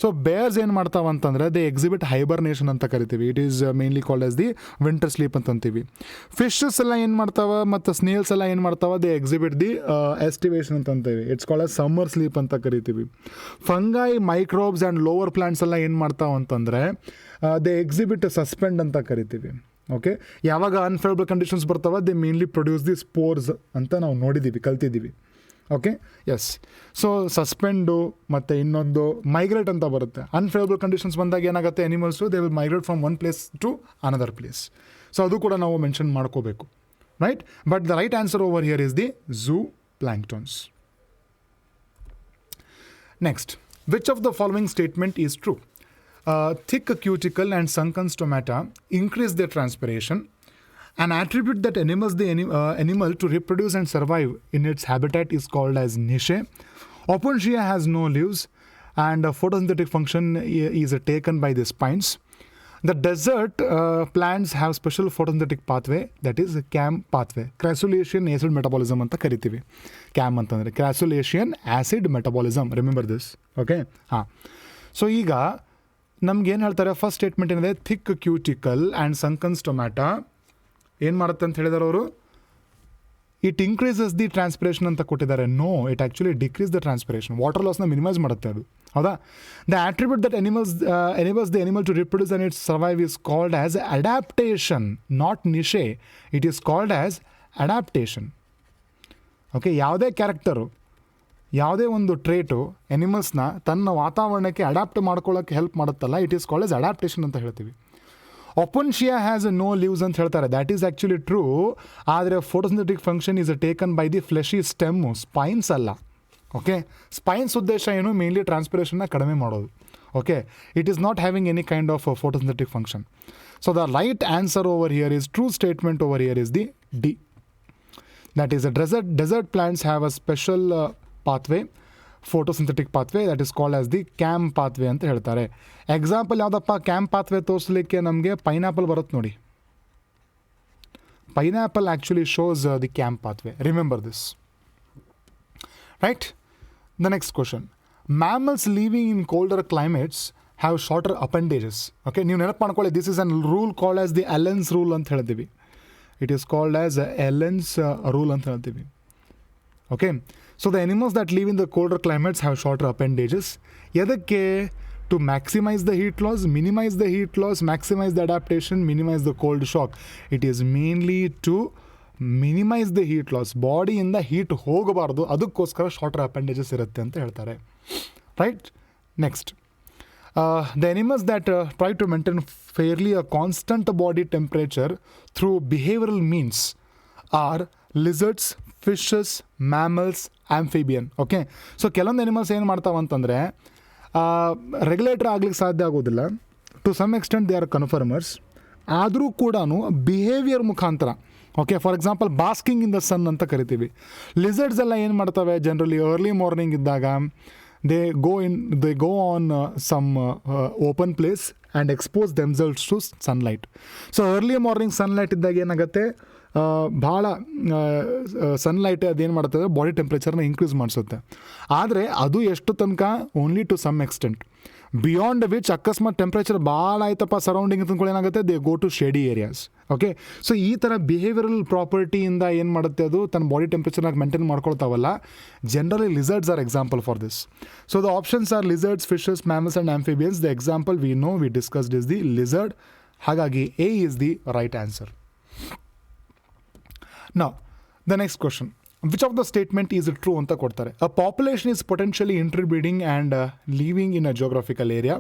So ಬೇರ್ಸ್ ಏನು ಮಾಡ್ತಾವ ಅಂತಂದರೆ they exhibit hibernation ಅಂತ ಕರಿತೀವಿ. It is mainly called as the winter sleep ಅಂತಂತೀವಿ. Fishes ಎಲ್ಲ ಏನು ಮಾಡ್ತಾವ ಮತ್ತು ಸ್ನೇಲ್ಸ್ ಎಲ್ಲ ಏನು ಮಾಡ್ತಾವ, ದೇ ಎಕ್ಸಿಬಿಟ್ ದಿ ಎಸ್ಟಿವೇಷನ್ ಅಂತಂತೀವಿ. It's called as summer sleep ಅಂತ ಕರಿತೀವಿ. Fungi, microbes and lower plants ಎಲ್ಲ ಏನು ಮಾಡ್ತಾವ ಅಂತಂದರೆ ದೇ ಎಕ್ಸಿಬಿಟ್ ಸಸ್ಪೆಂಡ್ ಅಂತ ಕರಿತೀವಿ. ಓಕೆ, ಯಾವಾಗ ಅನ್ಫೇವರಬಲ್ ಕಂಡೀಷನ್ಸ್ ಬರ್ತಾವೆ they mainly produce the spores ಅಂತ ನಾವು ನೋಡಿದ್ದೀವಿ, ಕಲ್ತಿದ್ದೀವಿ. Okay, S. ಸೊ ಸಸ್ಪೆಂಡು ಮತ್ತು ಇನ್ನೊಂದು ಮೈಗ್ರೇಟ್ ಅಂತ ಬರುತ್ತೆ. ಅನ್ಫೇವರಬಲ್ ಕಂಡೀಷನ್ಸ್ ಬಂದಾಗ ಏನಾಗುತ್ತೆ, animals they will migrate from one place to another place. So ಅದು ಕೂಡ ನಾವು ಮೆನ್ಷನ್ ಮಾಡ್ಕೋಬೇಕು. Right, but the right answer over here is the zooplanktons. Next, which of the following statement is true? Thick cuticle and sunken stomata increase their transpiration. An attribute that enables the animal to reproduce and survive in its habitat is called as niche. Opuntia has no leaves, and photosynthetic function is taken by the spines. The desert plants have special photosynthetic pathway, that is CAM pathway. Crassulacean acid metabolism anta ಕರಿತೀವಿ. CAM ಅಂತಂದರೆ Crassulacean acid metabolism. Remember this. Okay? ಹಾಂ. So ಈಗ ನಮ್ಗೆ ಏನು ಹೇಳ್ತಾರೆ, first statement ಏನಿದೆ, thick cuticle and sunken stomata ಏನು ಮಾಡುತ್ತೆ ಅಂತ ಹೇಳಿದಾರೆ ಅವರು, ಇಟ್ ಇನ್ಕ್ರೀಸಸ್ ದಿ ಟ್ರಾನ್ಸ್ಪಿರೇಷನ್ ಅಂತ ಕೊಟ್ಟಿದ್ದಾರೆ. No, it actually decrease the transpiration, water ಲಾಸ್ನ ಮಿನಿಮೈಸ್ ಮಾಡುತ್ತೆ ಅದು. ಹೌದಾ? The attribute that animals the animal to reproduce and its survive is called as adaptation, not niche. It is called as adaptation. Okay, ಯಾವುದೇ character, ಯಾವುದೇ ಒಂದು trait ಎನಿಮಲ್ಸ್ನ ತನ್ನ ವಾತಾವರಣಕ್ಕೆ ಅಡ್ಯಾಪ್ಟ್ ಮಾಡ್ಕೊಳ್ಳೋಕ್ಕೆ ಹೆಲ್ಪ್ ಮಾಡುತ್ತಲ್ಲ, it is called as adaptation ಅಂತ ಹೇಳ್ತೀವಿ. ಒಪನ್ಶಿಯಾ ಹ್ಯಾಸ್ ನೋ ಲೀವ್ಸ್ ಅಂತ ಹೇಳ್ತಾರೆ. That is actually true. ಆದರೆ photosynthetic function is taken by the fleshy stem, spines ಅಲ್ಲ. ಓಕೆ, ಸ್ಪೈನ್ಸ್ ಉದ್ದೇಶ ಏನು, ಮೇನ್ಲಿ ಟ್ರಾನ್ಸ್ಪಿರೇಷನ್ನ ಕಡಿಮೆ ಮಾಡೋದು. Okay, it is not having any kind of photosynthetic function. So the right answer over here is, true statement over here is the D. That is, desert plants have a special pathway, photosynthetic pathway, that is called as the CAM pathway ಅಂತ ಹೇಳ್ತಾರೆ. Example ಯಾವುದಪ್ಪ CAM pathway ತೋರಿಸಲಿಕ್ಕೆ? ನಮಗೆ pineapple ಬರುತ್ತೆ ನೋಡಿ. Pineapple actually shows the CAM pathway. Remember this. Right? The next question. Mammals living in colder climates have shorter appendages. Okay, ನೀವು ನೆನಪು ಮಾಡ್ಕೊಳ್ಳಿ, this is an rule called as the Allen's rule ಅಂತ ಹೇಳ್ತೀವಿ. It is called as Allen's rule ಅಂತ ಹೇಳ್ತೀವಿ. Okay, so the animals that live in the colder climates have shorter appendages. ಎದಕ್ಕೆ? To maximise the heat loss, minimise the heat loss, maximise the adaptation, minimise the cold shock. It is mainly to minimise the heat loss. ಬಾಡಿಯಿಂದ heat ಹೋಗಬಾರ್ದು, ಅದಕ್ಕೋಸ್ಕರ shorter appendages ಇರುತ್ತೆ ಅಂತ ಹೇಳ್ತಾರೆ. Right? Next, the animals that try to maintain fairly a constant body temperature through behavioral means are lizards, fishes, mammals, amphibian. Okay, so ಕೆಲವೊಂದು animals ಏನು ಮಾಡ್ತಾವಂತಂದರೆ regulator ಆಗ್ಲಿಕ್ಕೆ ಸಾಧ್ಯ ಆಗೋದಿಲ್ಲ. To some extent they are conformers. ಆದರೂ ಕೂಡ behaviour ಮುಖಾಂತರ, okay, for example basking in the sun ಅಂತ ಕರಿತೀವಿ. ಲಿಸರ್ಡ್ಸ್ ಎಲ್ಲ ಏನು ಮಾಡ್ತವೆ, ಜನರಲಿ ಅರ್ಲಿ ಮಾರ್ನಿಂಗ್ ಇದ್ದಾಗ they go on some open place and expose themselves to sunlight. So early morning sunlight ಇದ್ದಾಗ ಏನಾಗುತ್ತೆ, ಭಾಳ ಸನ್ಲೈಟ್ ಅದೇನು ಮಾಡುತ್ತೆ, ಬಾಡಿ ಟೆಂಪ್ರೇಚರ್ನ ಇನ್ಕ್ರೀಸ್ ಮಾಡಿಸುತ್ತೆ. ಆದರೆ ಅದು ಎಷ್ಟು ತನಕ, only to some extent. Beyond which ಅಕಸ್ಮಾತ್ ಟೆಂಪ್ರೇಚರ್ ಭಾಳ ಆಯ್ತಪ್ಪ ಸರೌಂಡಿಂಗ್ ಅಂತಂದ್ಕೊಂಡು ಏನಾಗುತ್ತೆ, they go to shady areas. Okay, so ಈ ಥರ ಬಿಹೇವಿಯರಲ್ ಪ್ರಾಪರ್ಟಿಯಿಂದ ಏನು ಮಾಡುತ್ತೆ, ಅದು ತನ್ನ ಬಾಡಿ ಟೆಂಪ್ರೇಚರ್ನಾಗ ಮೇಂಟೈನ್ ಮಾಡ್ಕೊಳ್ತಾವಲ್ಲ. Generally lizards are example for this. So the options are lizards, fishes, mammals and amphibians. The example we discussed is the lizard. ಹಾಗಾಗಿ A is the right answer. Now the next question. Which of the statement is true ಅಂತ ಕೊಡ್ತಾರೆ. A population is potentially interbreeding and living in a geographical area.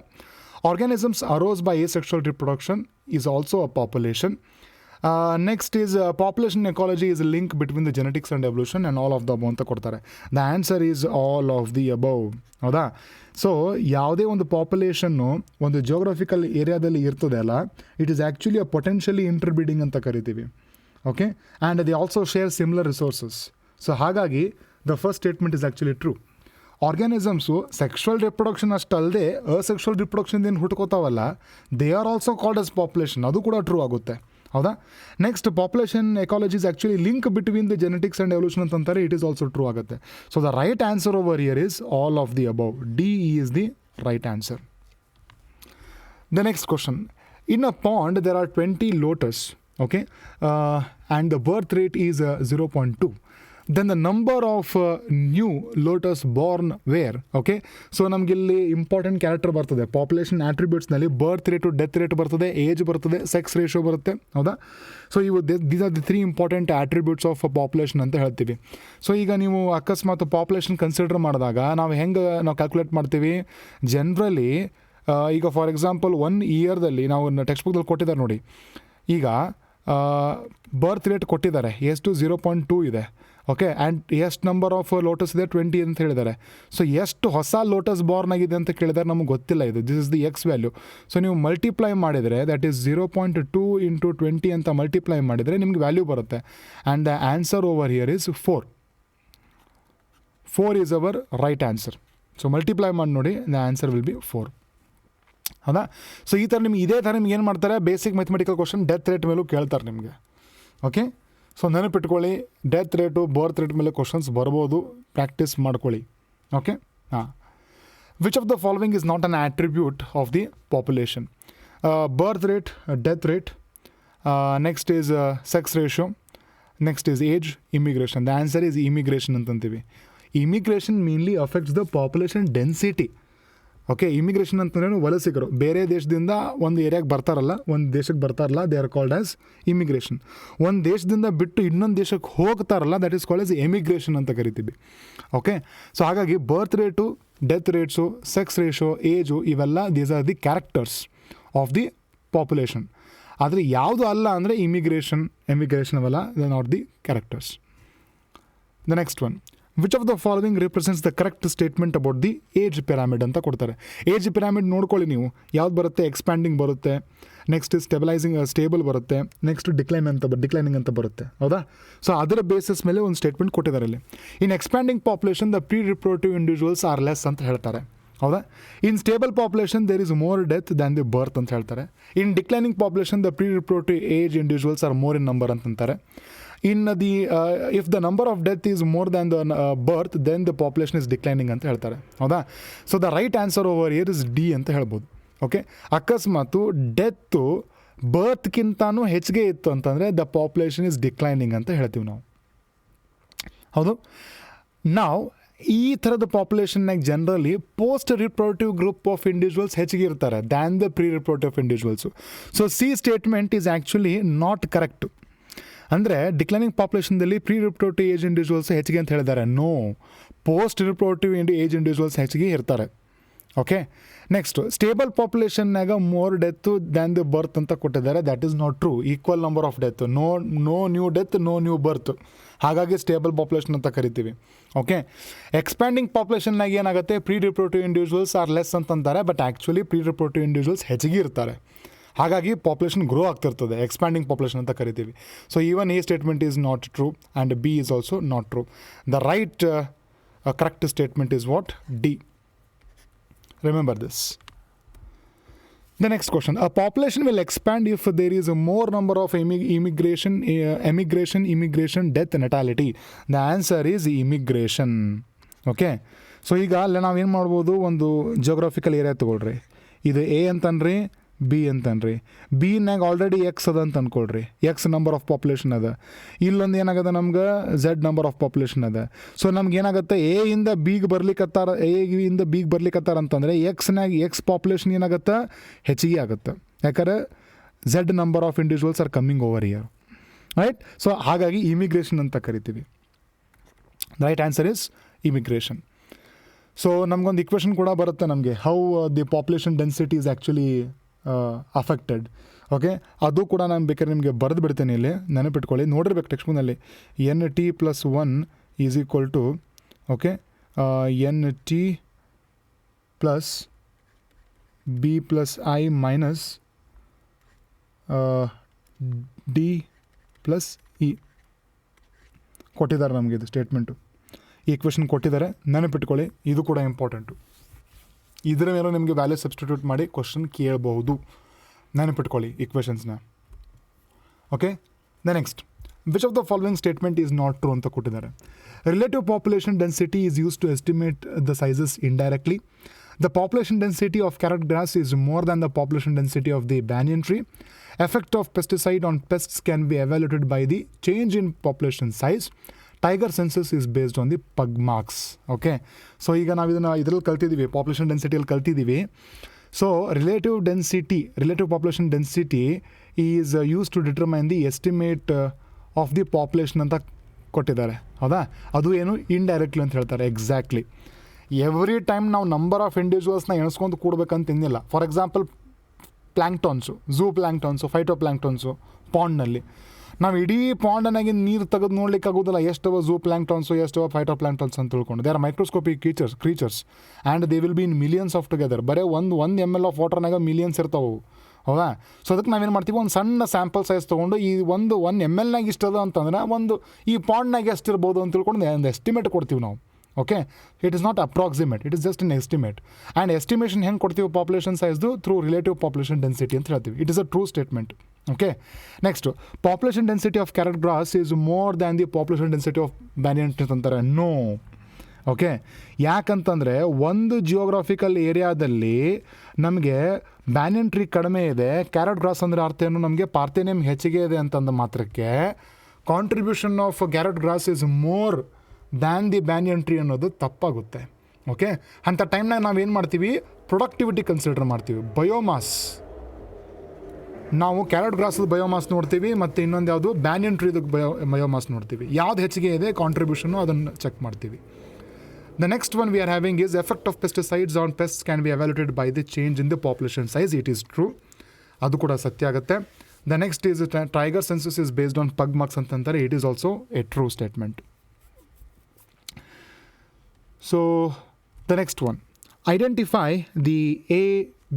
Organisms arose by asexual reproduction is also a population. Next is population ecology is a link between the genetics and evolution, and all of the above ಅಂತ ಕೊಡ್ತಾರೆ. The answer is all of the above. ಹೌದಾ? So ಯಾವುದೇ ಒಂದು population ಒಂದು geographical ಏರಿಯಾದಲ್ಲಿ ಇರ್ತದೆ ಅಲ್ಲ, it is actually a potentially interbreeding ಅಂತ ಕರಿತೀವಿ. Okay, and they also share similar resources. So ಹಾಗಾಗಿ the first statement is actually true. Organisms sexual reproduction ಅಷ್ಟಲ್ಲದೆ ಅಸೆಕ್ಷುವಲ್ ರಿಪ್ರೊಡಕ್ಷನ್ ಏನು ಹುಟ್ಕೋತಾವಲ್ಲ, they are also called as population. ಅದು ಕೂಡ true ಆಗುತ್ತೆ. ಹೌದಾ? Next, population ecology is actually link between the genetics and evolution ಅಂತಂತಾರೆ. It is also true ಆಗುತ್ತೆ. So the right answer over here is all of the above. D is the right answer. The next question. In a pond there are 20 lotus, okay, and the birth rate is 0.2. Then the number of new lotus born where? Okay, so ನಮಗಿಲ್ಲಿ important character ಬರ್ತದೆ. Population ಆಟ್ರಿಬ್ಯೂಟ್ಸ್ನಲ್ಲಿ ಬರ್ತ್ rate, death rate ಬರ್ತದೆ, age ಬರ್ತದೆ, sex ratio ಬರುತ್ತೆ. ಹೌದಾ? So ಇವು these are the 3 important attributes of population ಅಂತ ಹೇಳ್ತೀವಿ. So ಈಗ ನೀವು ಅಕಸ್ಮಾತ್ ಪಾಪ್ಯುಲೇಷನ್ ಕನ್ಸಿಡರ್ ಮಾಡಿದಾಗ ನಾವು ಕ್ಯಾಲ್ಕುಲೇಟ್ ಮಾಡ್ತೀವಿ. ಜನರಲಿ ಈಗ ಫಾರ್ ಎಕ್ಸಾಂಪಲ್ 1 ಇಯರ್ದಲ್ಲಿ ನಾವು ಟೆಕ್ಸ್ಟ್ ಬುಕ್ದಲ್ಲಿ ಕೊಟ್ಟಿದ್ದಾರೆ ನೋಡಿ. ಈಗ ಬರ್ತ್ ರೇಟ್ ಕೊಟ್ಟಿದ್ದಾರೆ, ಎಷ್ಟು 0.2 ಇದೆ. ಓಕೆ, ಆ್ಯಂಡ್ ಎಷ್ಟು ನಂಬರ್ ಆಫ್ ಲೋಟಸ್ ಇದೆ 20 ಅಂತ ಹೇಳಿದ್ದಾರೆ. ಸೊ ಎಷ್ಟು ಹೊಸ ಲೋಟಸ್ ಬಾರ್ನ್ ಆಗಿದೆ ಅಂತ ಕೇಳಿದರೆ ನಮಗೆ ಗೊತ್ತಿಲ್ಲ. ಇದು this is the X value. So ನೀವು ಮಲ್ಟಿಪ್ಲೈ ಮಾಡಿದರೆ ದಟ್ ಈಸ್ 0.2 × 20 ಅಂತ ಮಲ್ಟಿಪ್ಲೈ ಮಾಡಿದರೆ ನಿಮ್ಗೆ ವ್ಯಾಲ್ಯೂ ಬರುತ್ತೆ. And the answer over here is 4. 4 is our right answer. So multiply ಮಾಡಿ ನೋಡಿ, ದ ಆನ್ಸರ್ ವಿಲ್ ಬಿ 4. ಹೌದಾ? ಸೊ ಈ ಥರ ನಿಮ್ಗೆ ಇದೇ ಥರ ನಿಮ್ಗೆ ಏನು ಮಾಡ್ತಾರೆ, basic mathematical question death rate ಮೇಲೂ ಕೇಳ್ತಾರೆ ನಿಮಗೆ. ಓಕೆ, ಸೊ ನೆನಪಿಟ್ಕೊಳ್ಳಿ, ಡೆತ್ ರೇಟು ಬರ್ತ್ ರೇಟ್ ಮೇಲೆ ಕ್ವಶನ್ಸ್ ಬರ್ಬೋದು, ಪ್ರಾಕ್ಟೀಸ್ ಮಾಡ್ಕೊಳ್ಳಿ. ಓಕೆ, ಹಾಂ. Which of the following is not an attribute of the population? Birth rate, death rate, next is sex ratio, next is age, immigration. The answer is immigration ಅಂತಂತೀವಿ. Immigration mainly affects the population density. Okay, immigration ಅಂತಂದ್ರೆ ವಲಸಿಗರು ಬೇರೆ ದೇಶದಿಂದ ಒಂದು ಏರಿಯಾಗೆ ಬರ್ತಾರಲ್ಲ, ಒಂದು ದೇಶಕ್ಕೆ ಬರ್ತಾರಲ್ಲ, they are called as immigration. ಒಂದು ದೇಶದಿಂದ ಬಿಟ್ಟು ಇನ್ನೊಂದು ದೇಶಕ್ಕೆ ಹೋಗ್ತಾರಲ್ಲ, that is called as emigration ಅಂತ ಕರಿತೀವಿ. ಓಕೆ, ಸೊ ಹಾಗಾಗಿ birth rate, death rates, sex ratio, age, ಇವೆಲ್ಲ these are the characters of the population. ಆದರೆ ಯಾವುದು ಅಲ್ಲ ಅಂದರೆ ಇಮಿಗ್ರೇಷನ್, ಎಮಿಗ್ರೇಷನ್ ಅವೆಲ್ಲ they not the characters. The next one, which of the following represents the correct statement about the age pyramid ಅಂತ ಕೊಡ್ತಾರೆ. Age pyramid ನೋಡ್ಕೊಳ್ಳಿ ನೀವು, ಯಾವ್ದು ಬರುತ್ತೆ, ಎಕ್ಸ್ಪ್ಯಾಂಡಿಂಗ್ ಬರುತ್ತೆ, ನೆಕ್ಸ್ಟ್ ಸ್ಟೇಬಲ್ ಬರುತ್ತೆ, ನೆಕ್ಸ್ಟ್ ಡಿಕ್ಲೈನಿಂಗ್ ಅಂತ ಬರುತ್ತೆ. ಹೌದಾ? ಸೊ ಅದರ ಬೇಸಿಸ್ ಮೇಲೆ ಒಂದು ಸ್ಟೇಟ್ಮೆಂಟ್ ಕೊಟ್ಟಿದ್ದಾರೆ ಇಲ್ಲಿ. In expanding population the pre reproductive individuals are less ಅಂತ ಹೇಳ್ತಾರೆ. ಹೌದಾ? In stable population there is more death than the birth ಅಂತ ಹೇಳ್ತಾರೆ. In declining population the pre reproductive age individuals are more in number ಅಂತಂತಾರೆ. In the if the number of death is more than the birth then the population is declining ಅಂತ ಹೇಳ್ತಾರೆ. ಹೌದಾ? So the right answer over here is D ಅಂತ ಹೇಳ್ಬೋದು. Okay, ಅಕಸ್ಮಾತು ಡೆತ್ತು ಬರ್ತ್ಗಿಂತನೂ ಹೆಚ್ಚಿಗೆ ಇತ್ತು ಅಂತಂದರೆ the population is declining ಅಂತ ಹೇಳ್ತೀವಿ ನಾವು. ಹೌದು? ನಾವು ಈ ಥರದ ಪಾಪ್ಯುಲೇಷನ್ನಾಗ generally post reproductive group of individuals ಹೆಚ್ಚಿಗೆ ಇರ್ತಾರೆ than the pre reproductive individuals. So C statement is actually not correct. ಅಂದರೆ ಡಿಕ್ಲೈನಿಂಗ್ ಪಾಪ್ಯುಲೇಷನ್ದಲ್ಲಿ ಪ್ರೀ ರಿಪ್ರೊಡಕ್ಟಿವ್ ಏಜ್ ಇಂಡಿವಿಜುವಲ್ಸ್ ಹೆಚ್ಚಿಗೆ ಅಂತ ಹೇಳಿದ್ದಾರೆ. No, post reproductive age individuals ಹೆಚ್ಚಿಗೆ ಇರ್ತಾರೆ. ಓಕೆ, ನೆಕ್ಸ್ಟು ಸ್ಟೇಬಲ್ ಪಾಪ್ಯುಲೇಷನ್ನಾಗ more death than the birth ಅಂತ ಕೊಟ್ಟಿದ್ದಾರೆ. That is not true. Equal number of death, no new death, no new birth. ಹಾಗಾಗಿ stable population ಅಂತ ಕರಿತೀವಿ. ಓಕೆ, ಎಕ್ಸ್ಪ್ಯಾಂಡಿಂಗ್ ಪಾಪ್ಯುಲೇಷನ್ನಾಗ ಏನಾಗುತ್ತೆ, pre reproductive individuals are less ಅಂತಂತಾರೆ, but actually pre reproductive individuals ಹೆಚ್ಚಿಗೆ ಇರ್ತಾರೆ. ಹಾಗಾಗಿ ಪಾಪ್ಯುಲೇಷನ್ ಗ್ರೋ ಆಗ್ತಿರ್ತದೆ, ಎಕ್ಸ್ಪ್ಯಾಂಡಿಂಗ್ ಪಾಪ್ಯುಲೇಷನ್ ಅಂತ ಕರಿತೀವಿ. So even A statement is not true and B is also not true. The right correct statement is what? D. Remember this. The next question, a population will expand if there is a more number of emigration, death, natality. The answer is immigration. Okay, so ಈಗ ಅಲ್ಲೇ ನಾವೇನು ಮಾಡ್ಬೋದು, ಒಂದು geographical area ತೊಗೊಳ್ರಿ. ಇದು A ಅಂತನ್ರಿ, B ಅಂತನ್ರಿ. ಬಿನಾಗ already X ಅದ ಅಂತ ಅಂದ್ಕೊಳ್ರಿ, X number of population ಅದ. ಇಲ್ಲೊಂದು ಏನಾಗದ, ನಮ್ಗೆ ಝೆಡ್ ನಂಬರ್ ಆಫ್ ಪಾಪ್ಯುಲೇಷನ್ ಅದ. ಸೊ ನಮ್ಗೆ ಏನಾಗುತ್ತೆ, ಎ ಇಂದ ಬಿಗೆ ಬರ್ಲಿಕ್ಕತ್ತಾರ ಅಂತಂದರೆ ಎಕ್ಸ್ ಪಾಪ್ಯುಲೇಷನ್ ಏನಾಗುತ್ತೆ, ಹೆಚ್ಚಿಗೆ ಆಗುತ್ತೆ. ಯಾಕಂದರೆ Z number of individuals R coming over year, right? So ಹಾಗಾಗಿ ಇಮಿಗ್ರೇಷನ್ ಅಂತ ಕರಿತೀವಿ. Right answer is immigration. So ನಮಗೊಂದು ಇಕ್ವೇಷನ್ ಕೂಡ ಬರುತ್ತೆ ನಮಗೆ, how the population density is actually affected. Okay, ಅದು ಕೂಡ ನಾನು ಬೇಕಾದ್ರೆ ನಿಮಗೆ ಬರೆದು ಬಿಡ್ತೇನೆ, ಇಲ್ಲಿ ನೆನಪಿಟ್ಕೊಳ್ಳಿ, ನೋಡಿರ್ಬೇಕು ಟೆಕ್ಸ್ಟ್ ಬುಕ್ನಲ್ಲಿ. N+1 is equal to, okay, N+B+I minus D+E ಕೊಟ್ಟಿದ್ದಾರೆ ನಮಗೆ. ಇದು ಸ್ಟೇಟ್ಮೆಂಟು, ಈ ಇಕ್ವೇಷನ್ ಕೊಟ್ಟಿದ್ದಾರೆ, ನೆನಪಿಟ್ಕೊಳ್ಳಿ. ಇದು ಕೂಡ ಇಂಪಾರ್ಟೆಂಟು. ಇದರ ಮೇಲೆ ನಿಮಗೆ ವ್ಯಾಲ್ಯೂ ಸಬ್ಸ್ಟಿಟ್ಯೂಟ್ ಮಾಡಿ ಕ್ವಶನ್ ಕೇಳಬಹುದು, ನೆನಪಿಟ್ಕೊಳ್ಳಿ ಇಕ್ವೇಷನ್ಸ್ನ. Okay, the next, which of the following statement is not true ಅಂತ ಕೊಟ್ಟಿದ್ದಾರೆ. Relative population density is use to estimate the sizes indirectly. The population density of carrot grass is more than the population density of the banyan tree. Effect of pesticide on pests can be evaluated by the change in population size. Tiger census is based on the pug marks. Okay, so ಈಗ ನಾವು ಇದರಲ್ಲಿ ಕಲ್ತಿದ್ದೀವಿ, population ಡೆನ್ಸಿಟಿಯಲ್ಲಿ ಕಲ್ತಿದ್ದೀವಿ. So relative population density is use to determine the estimate of the population ಅಂತ ಕೊಟ್ಟಿದ್ದಾರೆ. ಹೌದಾ? ಅದು ಏನು, ಇಂಡೈರೆಕ್ಟ್ಲಿ ಅಂತ ಹೇಳ್ತಾರೆ. ಎಕ್ಸಾಕ್ಟ್ಲಿ. ಎವ್ರಿ ಟೈಮ್ ನಾವು ನಂಬರ್ ಆಫ್ ಇಂಡಿವಿಜುವಲ್ಸ್ನ ಎಣಿಸ್ಕೊಂಡು ಕೂಡಬೇಕಂತ ಏನಿಲ್ಲ. For example planktons, zooplanktons, phytoplanktons, ಪಾಂಡ್ನಲ್ಲಿ. ನಾವು ಇಡೀ ಪಾಂಡನಾಗಿ ನೀರು ತೆಗೆದು ನೋಡ್ಲಿಕ್ಕೆ ಆಗೋದಿಲ್ಲ ಎಷ್ಟವ ಝೂ ಪ್ಲಾಂಕ್ಟಾನ್ಸು ಎಷ್ಟವ ಫೈಟೋ ಪ್ಲಾಂಕ್ಟಾನ್ಸ್ ಅಂತ ತಿಳ್ಕೊಂಡು. They are microscopic creatures and they will be in millions of together. ಬರೀ ಒಂದು ml ಆಫ್ ವಾಟರ್ನಾಗ ಮಿಲಿಯನ್ಸ್ ಇರ್ತಾವೆ, ಹೌದಾ? ಸೊ ಅದಕ್ಕೆ ನಾವೇನು ಮಾಡ್ತೀವಿ, ಒಂದು ಸಣ್ಣ ಸ್ಯಾಂಪಲ್ ಸೈಜ್ ತೊಗೊಂಡು ಈ ಒಂದು ml ಇಷ್ಟದ ಅಂತಂದ್ರೆ ಒಂದು ಈ ಪಾಂಡ್ನಾಗ ಎಷ್ಟಿರ್ಬೋದು ಅಂತ ತಿಳ್ಕೊಂಡು ಒಂದು ಎಸ್ಟಿಮೇಟ್ ಕೊಡ್ತೀವಿ ನಾವು. Okay, it is not approximate, it is just an estimate. And estimation ಹೆಂಗೆ ಕೊಡ್ತೀವಿ ಪಾಪ್ಯುಲೇಷನ್ ಸೈಜ್ದು? ಥ್ರೂ ರಿಲೇಟಿವ್ ಪಾಪ್ಯುಲೇಷನ್ ಡೆನ್ಸಿಟಿ ಅಂತ ಹೇಳ್ತೀವಿ. It is a true statement. Okay, next population density of carrot grass is more than the population density of banyan tree ಅಂತಾರೆ. No. Okay, ಯಾಕಂತಂದರೆ ಒಂದು geographical ಏರಿಯಾದಲ್ಲಿ ನಮಗೆ ಬ್ಯಾನಿಯನ್ ಟ್ರೀ ಕಡಿಮೆ ಇದೆ, ಕ್ಯಾರೆಟ್ ಗ್ರಾಸ್ ಅಂದರೆ ಅರ್ಥ ಏನು, ನಮಗೆ ಪಾರ್ಥೇನಿಯಂ ಹೆಚ್ಚಿಗೆ ಇದೆ ಅಂತಂದ ಮಾತ್ರಕ್ಕೆ contribution of carrot grass is more than the banyan tree ಅನ್ನೋದು ತಪ್ಪಾಗುತ್ತೆ. ಓಕೆ, ಅಂಥ ಟೈಮ್ನಾಗ ನಾವೇನು ಮಾಡ್ತೀವಿ, ಪ್ರೊಡಕ್ಟಿವಿಟಿ ಕನ್ಸಿಡರ್ ಮಾಡ್ತೀವಿ. ಬಯೋಮಾಸ್, ನಾವು ಕ್ಯಾರೆಟ್ ಗ್ರಾಸದ ಬಯೋಮಾಸ್ ನೋಡ್ತೀವಿ, ಮತ್ತು ಇನ್ನೊಂದು ಯಾವುದು ಬ್ಯಾನಿಯನ್ ಟ್ರೀದು ಬಯೋಮಾಸ್ ನೋಡ್ತೀವಿ. ಯಾವ್ದು ಹೆಚ್ಚಿಗೆ ಇದೆ ಕಾಂಟ್ರಿಬ್ಯೂಷನ್ನು ಅದನ್ನು ಚೆಕ್ ಮಾಡ್ತೀವಿ. The next one we are having is effect of pesticides on pest can be evaluated by the change in the population size. It is true, ಅದು ಕೂಡ ಸತ್ಯ ಆಗುತ್ತೆ. The next is tiger census is based on pug marks ಅಂತಂತಾರೆ. It is also a true statement. So the next one, identify the A,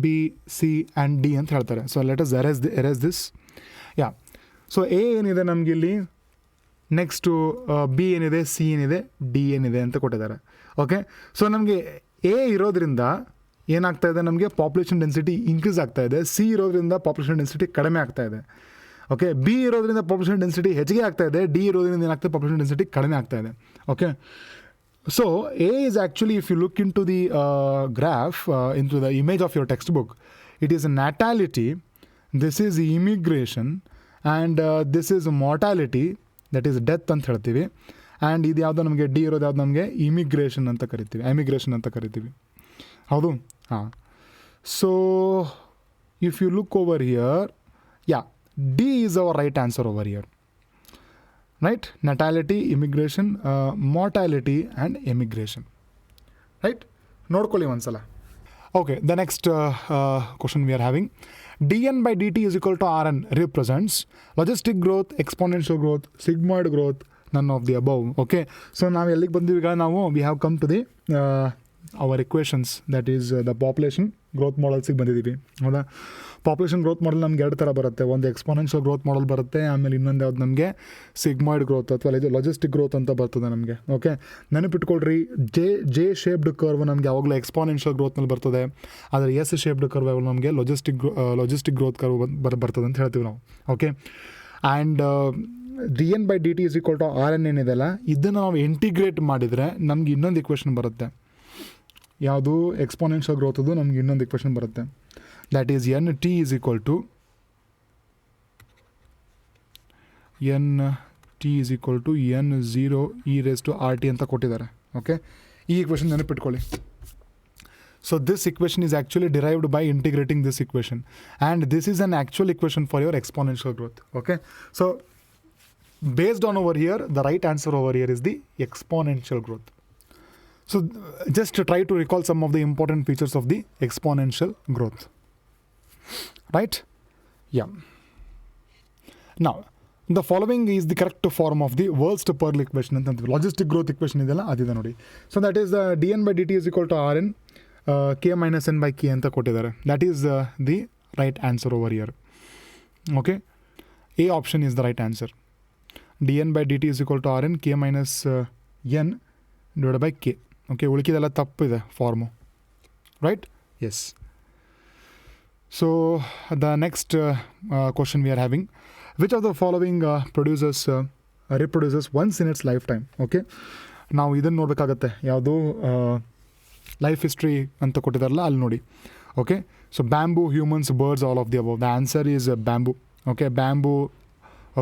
B, C and D ಅಂತ ಹೇಳ್ತಾರೆ. So let us erase this. Yeah, so A ಏನಿದೆ ನಮಗಿಲ್ಲಿ, next B ಏನಿದೆ, C ಏನಿದೆ, D ಏನಿದೆ ಅಂತ ಕೊಟ್ಟಿದ್ದಾರೆ. ಓಕೆ, ಸೊ ನಮಗೆ A ಇರೋದ್ರಿಂದ ಏನಾಗ್ತಾ ಇದೆ, ನಮಗೆ ಪಾಪ್ಯುಲೇಷನ್ ಡೆನ್ಸಿಟಿ ಇನ್ಕ್ರೀಸ್ ಆಗ್ತಾ ಇದೆ. C ಇರೋದ್ರಿಂದ ಪಾಪ್ಯುಲೇಷನ್ ಡೆನ್ಸಿಟಿ ಕಡಿಮೆ ಆಗ್ತಾ ಇದೆ. ಓಕೆ, B ಇರೋದ್ರಿಂದ ಪಾಪ್ಯುಲೇಷನ್ ಡೆನ್ಸಿಟಿ ಹೆಚ್ಚಿಗೆ ಆಗ್ತಾ ಇದೆ. D ಇರೋದ್ರಿಂದ ಏನಾಗ್ತದೆ, ಪಾಪ್ಯುಲೇಷನ್ ಡೆನ್ಸಿಟಿ ಕಡಿಮೆ ಆಗ್ತಾ ಇದೆ. Okay, so A is actually, if you look into the graph, into the image of your textbook, it is natality, this is immigration, and this is mortality, that is death ಅಂತ ಹೇಳ್ತೀವಿ. And ಇದು ಯಾವುದು ನಮಗೆ D ಇರೋದು ಯಾವ್ದು ನಮಗೆ emigration ಅಂತ ಕರಿತೀವಿ. ಹೌದು, ಹಾಂ. So if you look over here, yeah, D is our right answer over here. Right? Natality, immigration, mortality and emigration. Right? ನೋಡ್ಕೊಳ್ಳಿ ಒಂದ್ಸಲ. Okay, the next question we are having. dN by dt is equal to Rn represents logistic growth, exponential growth, sigmoid growth, none of the above. Okay, so ನಾವು ಎಲ್ಲಿಗೆ ಬಂದಿವಿ ಈಗ, ನಾವು we have come to the our equations, that is the population growth modelsಗೆ ಬಂದಿದ್ದೀವಿ. ಹೌದಾ? Population growth model ನಮ್ಗೆ ಎರಡು ಥರ ಬರುತ್ತೆ. ಒಂದು ಎಕ್ಸ್ಪೋನೆನ್ಷಿಯಲ್ ಗ್ರೋತ್ ಮಾಡೆಲ್ ಬರುತ್ತೆ, ಆಮೇಲೆ ಇನ್ನೊಂದು ಯಾವ್ದು ನಮಗೆ ಸಿಗ್ಮಾಯ್ಡ್ ಗ್ರೋತ್ ಅಥವಾ ಇದು ಲಾಜಿಸ್ಟಿಕ್ ಗ್ರೋತ್ ಅಂತ ಬರ್ತದೆ ನಮಗೆ. ಓಕೆ, ನೆನಪಿಟ್ಕೊಳ್ರಿ, ಜೆ ಶೇಪ್ಡ್ ಕರ್ವ್ ನಮಗೆ ಯಾವಾಗಲೂ ಎಕ್ಸ್ಪೋನೆನ್ಷಿಯಲ್ ಗ್ರೋತ್ನಲ್ಲಿ ಬರ್ತದೆ, ಆದರೆ ಎಸ್ ಶೇಪ್ಡ್ ಕರ್ವ್ ಯಾವಾಗ ನಮಗೆ ಲಾಜಿಸ್ಟಿಕ್ ಗ್ರೋತ್ ಕರ್ವ್ ಬರ್ತದೆ ಅಂತ ಹೇಳ್ತೀವಿ ನಾವು. Okay, and dN by dt is equal to Rn ಏನಿದೆಲ್ಲ, ಇದನ್ನು ನಾವು ಇಂಟಿಗ್ರೇಟ್ ಮಾಡಿದರೆ ನಮ್ಗೆ ಇನ್ನೊಂದು ಇಕ್ವೇಷನ್ ಬರುತ್ತೆ. ಯಾವುದು ಎಕ್ಸ್ಪೋನೆನ್ಷಿಯಲ್ ಗ್ರೋತದು ನಮ್ಗೆ ಇನ್ನೊಂದು ಇಕ್ವೇಷನ್ ಬರುತ್ತೆ. That is nt is equal to n0 e raised to rt ಅಂತ ಕೊಟ್ಟಿದ್ದಾರೆ. ಓಕೆ, ಈ ಇಕ್ವೇಷನ್ ನೆನಪಿಟ್ಕೊಳ್ಳಿ. So this equation is actually derived by integrating this equation, and this is an actual equation for your exponential growth. Okay, so based on over here, the right answer over here is the exponential growth. So just to try to recall some of the important features of the exponential growth. Right? Yeah. Now, the following is the correct form of the Worlds-Pearl equation ಅಂತ ಅಂತೀವಿ. Logistic growth equation ಇದೆಲ್ಲ ಅದಿದೆ ನೋಡಿ. So that is dN by dt is equal to Rn k minus n by k ಅಂತ ಕೊಟ್ಟಿದ್ದಾರೆ. That is the right answer over here. Okay, A option is the right answer. dN by dt is equal to Rn k minus n divided by k. Okay, ಉಳಿಕಿದೆಲ್ಲ ತಪ್ಪಿದೆ form. Right? Yes. So the next question we are having, which of the following reproduces once in its lifetime? Okay, ನಾವು ಇದನ್ನು ನೋಡಬೇಕಾಗತ್ತೆ, ಯಾವುದು life history ಅಂತ ಕೊಟ್ಟಿದ್ದಾರಲ್ಲ ಅಲ್ಲಿ ನೋಡಿ. Okay, so bamboo, humans, birds, all of the above. The answer is bamboo. Okay, bamboo,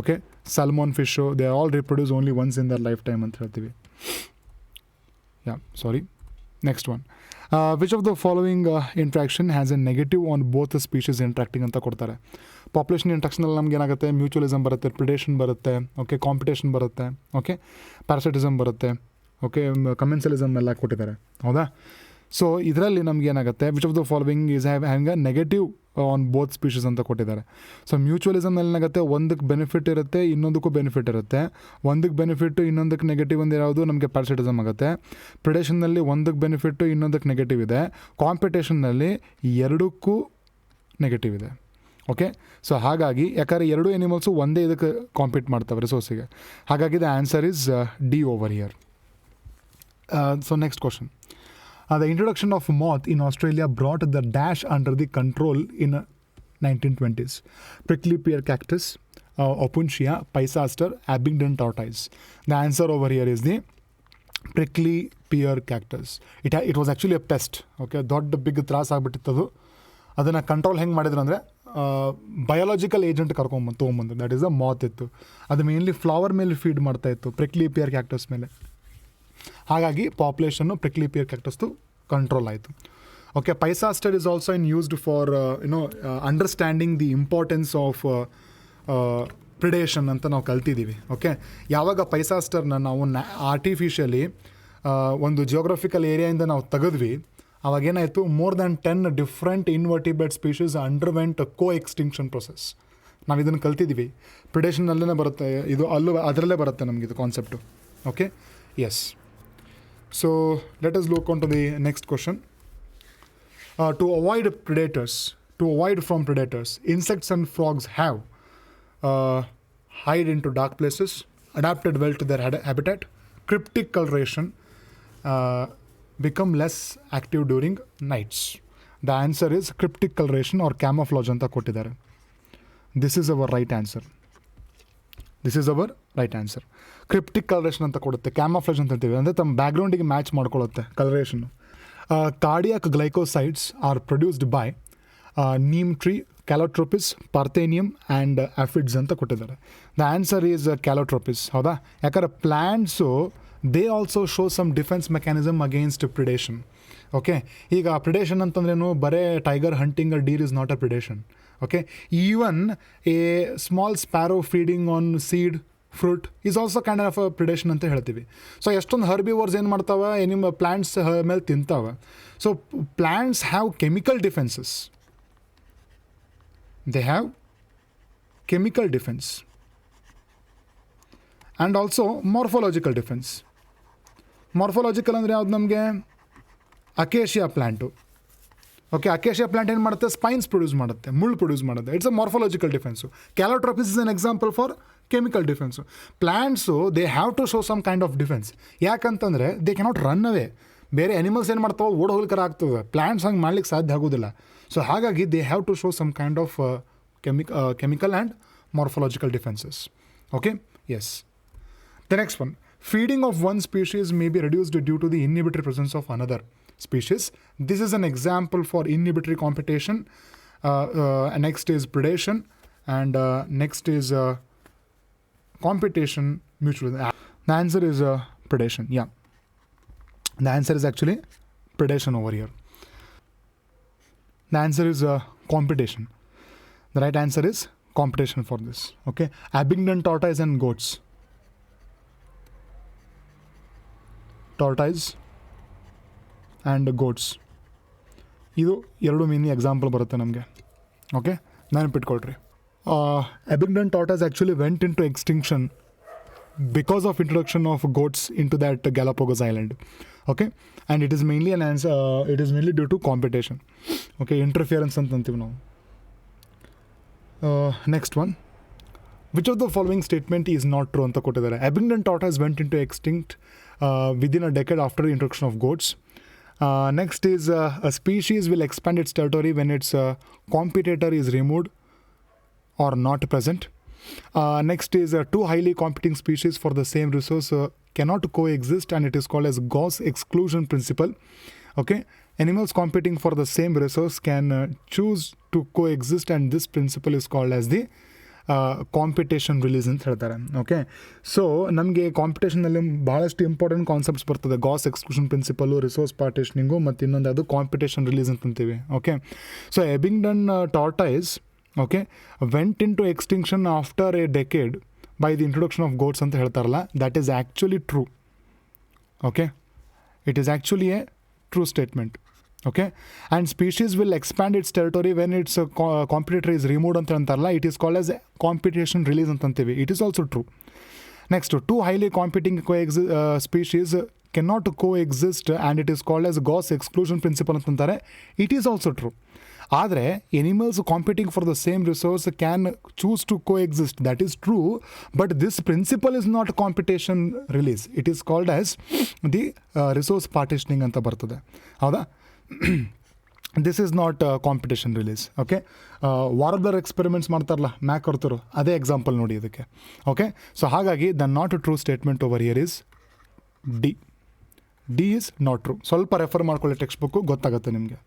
okay, salmon fish, they all reproduce only once in their lifetime ಅಂತ ಹೇಳ್ತೀವಿ. Yeah, sorry. Next one, which of the following interaction has a negative on both species interacting ಅಂತ ಕೊಡ್ತಾರೆ. Population ಇಂಟ್ರಾಕ್ಷನಲ್ಲಿ ನಮ್ಗೆ ಏನಾಗುತ್ತೆ, mutualism ಬರುತ್ತೆ, predation ಬರುತ್ತೆ, okay, competition ಬರುತ್ತೆ, okay, ಪ್ಯಾರಾಸಿಟಿಸಮ್ ಬರುತ್ತೆ, ಓಕೆ, ಕಮೆನ್ಸಲಿಸಮ್ ಎಲ್ಲ ಕೊಟ್ಟಿದ್ದಾರೆ. ಹೌದಾ? ಸೊ ಇದರಲ್ಲಿ ನಮ್ಗೆ ಏನಾಗುತ್ತೆ, which of the following is having a negative on both species ಅಂತ ಕೊಟ್ಟಿದ್ದಾರೆ. ಸೊ ಮ್ಯೂಚುವಲಿಸಮ್ನಲ್ಲಿ ಏನಾಗುತ್ತೆ, ಒಂದಕ್ಕೆ ಬೆನಿಫಿಟ್ ಇರುತ್ತೆ, ಇನ್ನೊಂದಕ್ಕೂ ಬೆನಿಫಿಟ್ ಇರುತ್ತೆ. ಒಂದಕ್ಕೆ ಬೆನಿಫಿಟ್ಟು, ಇನ್ನೊಂದಕ್ಕೆ ನೆಗೆಟಿವ್ ಒಂದು ಯಾವುದು ನಮಗೆ ಪ್ಯಾರಸಿಟಿಸಮ್ ಆಗುತ್ತೆ. ಪ್ರಿಡೇಷನ್ನಲ್ಲಿ ಒಂದಕ್ಕೆ ಬೆನಿಫಿಟ್ಟು, ಇನ್ನೊಂದಕ್ಕೆ ನೆಗೆಟಿವ್ ಇದೆ. ಕಾಂಪಿಟೇಷನ್ನಲ್ಲಿ ಎರಡಕ್ಕೂ ನೆಗೆಟಿವ್ ಇದೆ. ಓಕೆ, ಸೊ ಹಾಗಾಗಿ ಯಾಕಂದರೆ ಎರಡೂ ಎನಿಮಲ್ಸು ಒಂದೇ ಇದಕ್ಕೆ ಕಾಂಪೀಟ್ ಮಾಡ್ತವೆ ರಿಸೋರ್ಸಿಗೆ. ಹಾಗಾಗಿ the answer is D over here. So next question. The introduction of moth in Australia brought the dash under the control in 1920s. Prickly pear cactus, Opuntia, Pysaster, Abingdon tortoise. The answer over here is the prickly pear cactus. It was actually a pest. Okay, ದೊಡ್ಡ big ತ್ರಾಸ ಆಗ್ಬಿಟ್ಟಿತ್ತದು. ಅದನ್ನು control ಹೆಂಗೆ ಮಾಡಿದ್ರು ಅಂದರೆ biological agent ತೊಗೊಂಬಂದು that is a moth ಇತ್ತು. ಅದು ಮೇನ್ಲಿ ಫ್ಲವರ್ ಮೇಲೆ ಫೀಡ್ ಮಾಡ್ತಾಯಿತ್ತು, ಪ್ರಿಕ್ಲಿ ಪಿಯರ್ ಕ್ಯಾಕ್ಟಸ್ ಮೇಲೆ. ಹಾಗಾಗಿ ಪಾಪ್ಯುಲೇಷನ್ನು ಪ್ರಿಕ್ಲಿ ಪಿಯರ್ ಕ್ಯಾಕ್ಟಸ್ದು ಕಂಟ್ರೋಲ್ ಆಯಿತು. Okay, Pisaster is also used for understanding the importance of predation ಅಂತ ನಾವು ಕಲ್ತಿದ್ದೀವಿ. ಓಕೆ, ಯಾವಾಗ ಪೈಸಾಸ್ಟರ್ನ ನಾವು ಆರ್ಟಿಫಿಷಿಯಲಿ ಒಂದು ಜಿಯೋಗ್ರಫಿಕಲ್ ಏರಿಯಾಯಿಂದ ನಾವು ತೆಗೆದ್ವಿ, ಅವಾಗೇನಾಯಿತು, more than 10 different invertebrate species underwent coextinction process. ನಾವು ಇದನ್ನು ಕಲ್ತಿದ್ದೀವಿ, ಪ್ರಿಡೇಷನಲ್ಲೇ ಬರುತ್ತೆ ಇದು, ಅದರಲ್ಲೇ ಬರುತ್ತೆ ನಮಗಿದು concept. Okay, yes. So let us look on to the next question. To avoid from predators, insects and frogs have hide into dark places, adapted well to their habitat, cryptic coloration, become less active during nights. The answer is cryptic coloration or camouflage anta kottidare. This is our right answer. Cryptic coloration ಅಂತ ಕೊಡುತ್ತೆ, camouflage ಅಂತ ಹೇಳ್ತೀವಿ, ಅಂದರೆ ತಮ್ಮ ಬ್ಯಾಕ್ಗ್ರೌಂಡಿಗೆ match ಮಾಡ್ಕೊಳ್ಳುತ್ತೆ ಕಲರೇಷನ್ನು. Cardiac glycosides are produced by neem tree, Calotropis, Parthenium and aphids ಅಂತ ಕೊಟ್ಟಿದ್ದಾರೆ. The answer is Calotropis. ಹೌದಾ? ಯಾಕಂದರೆ plants they also show some defence mechanism against predation. Okay, ಈಗ ಪ್ರಿಡೇಷನ್ ಅಂತಂದ್ರೇನು, ಬರೇ tiger hunting a deer is not a predation. Okay, even a small sparrow feeding on seed fruit is also kind of a predation ಅಂತ ಹೇಳ್ತೀವಿ. So ಎಷ್ಟೊಂದು ಹರ್ಬಿವರ್ಸ್ ಏನು ಮಾಡ್ತಾವೆ, plants ಮೇಲೆ ತಿಂತಾವೆ. So plants have chemical defences, they have chemical defence and also morphological defence. Morphological ಅಂದರೆ ಯಾವ್ದು ನಮಗೆ? Acacia plant. Okay, Acacia plant ಏನು ಮಾಡುತ್ತೆ? ಸ್ಪೈನ್ಸ್ ಪ್ರೊಡ್ಯೂಸ್ ಮಾಡುತ್ತೆ, ಮುಳ್ಳು ಪ್ರೊಡ್ಯೂಸ್ ಮಾಡುತ್ತೆ. It's a morphological defence. Calotropis is an example for chemical defence. Plants they have to show some kind of defence. ಯಾಕಂತಂದರೆ they cannot run away. ಬೇರೆ animals ಏನು ಮಾಡ್ತಾವೆ, ಓಡ್ ಹೋಗ್ಲಿಕ್ಕೆ ಆಗ್ತದೆ. ಪ್ಲ್ಯಾಂಟ್ಸ್ ಹಂಗೆ ಮಾಡ್ಲಿಕ್ಕೆ ಸಾಧ್ಯ ಆಗೋದಿಲ್ಲ. ಸೊ ಹಾಗಾಗಿ they have to show some kind of chemical and morphological defences. Okay, yes. The next one, feeding of one species may be reduced due to the inhibitory presence of another species. This is an example for inhibitory competition. Next is predation, and next is competition mutual. The answer is predation. Yeah, the answer is actually predation over here. The answer is competition. The right answer is competition for this. Okay, Abingdon tortoise and goats. Tortoise and goats, ಇದು ಎರಡು main example ಬರುತ್ತೆ ನಮಗೆ. Okay, ನೆನಪಿಟ್ಕೊಳ್ರಿ. Abingdon tortoise actually went into extinction because of introduction of goats into that Galapagos island. Okay, and it is mainly an answer, it is mainly due to competition. Okay, interference ಅಂತಂತೀವಿ ನಾವು. Next one, which of the following statement is not true ಅಂತ ಕೊಟ್ಟಿದ್ದಾರೆ. Abingdon tortoise went into extinct within a decade after the introduction of goats. Next is a species will expand its territory when its competitor is removed or not present. Next is two highly competing species for the same resource cannot coexist, and it is called as Gauss exclusion principle. Okay, animals competing for the same resource can choose to coexist, and this principle is called as the competition release ಅಂತ ಹೇಳ್ತಾರೆ. Okay, so ನಮಗೆ ಕಾಂಪಿಟೇಷನಲ್ಲಿ ಭಾಳಷ್ಟು important concepts ಬರ್ತದೆ. Gause exclusion principle, resource partitioning, ಮತ್ತು ಇನ್ನೊಂದು ಅದು competition release ಅಂತಂತೀವಿ. Okay, so Abingdon tortoise okay went into extinction after a decade by the introduction of goats ಅಂತ ಹೇಳ್ತಾರಲ್ಲ, that is actually true. Okay, it is actually a true statement. Okay and species will expand its territory when its competitor is removed ಅಂತ ಅಂತಾರಲ್ಲ, it is called as competition release ಅಂತಂತೀವಿ. It is also true. Next, two highly competing species cannot coexist and it is called as Gause exclusion principle ಅಂತಂತಾರೆ. It is also true. ಆದರೆ animals competing for the same resource can choose to coexist, that is true, but this principle is not competition release, it is called as the resource partitioning ಅಂತ ಬರ್ತದೆ. ಹೌದಾ? This is not competition release. Okay, warbler experiments ಮಾಡ್ತಾರಲ್ಲ MacArthur, ಅದೇ example ನೋಡಿ ಇದಕ್ಕೆ. Okay, so ಹಾಗಾಗಿ the not true statement over here is D. D is not true. ಸ್ವಲ್ಪ refer ಮಾಡ್ಕೊಳ್ಳಿ ಟೆಕ್ಸ್ಟ್ ಬುಕ್ಕು, ಗೊತ್ತಾಗುತ್ತೆ ನಿಮಗೆ.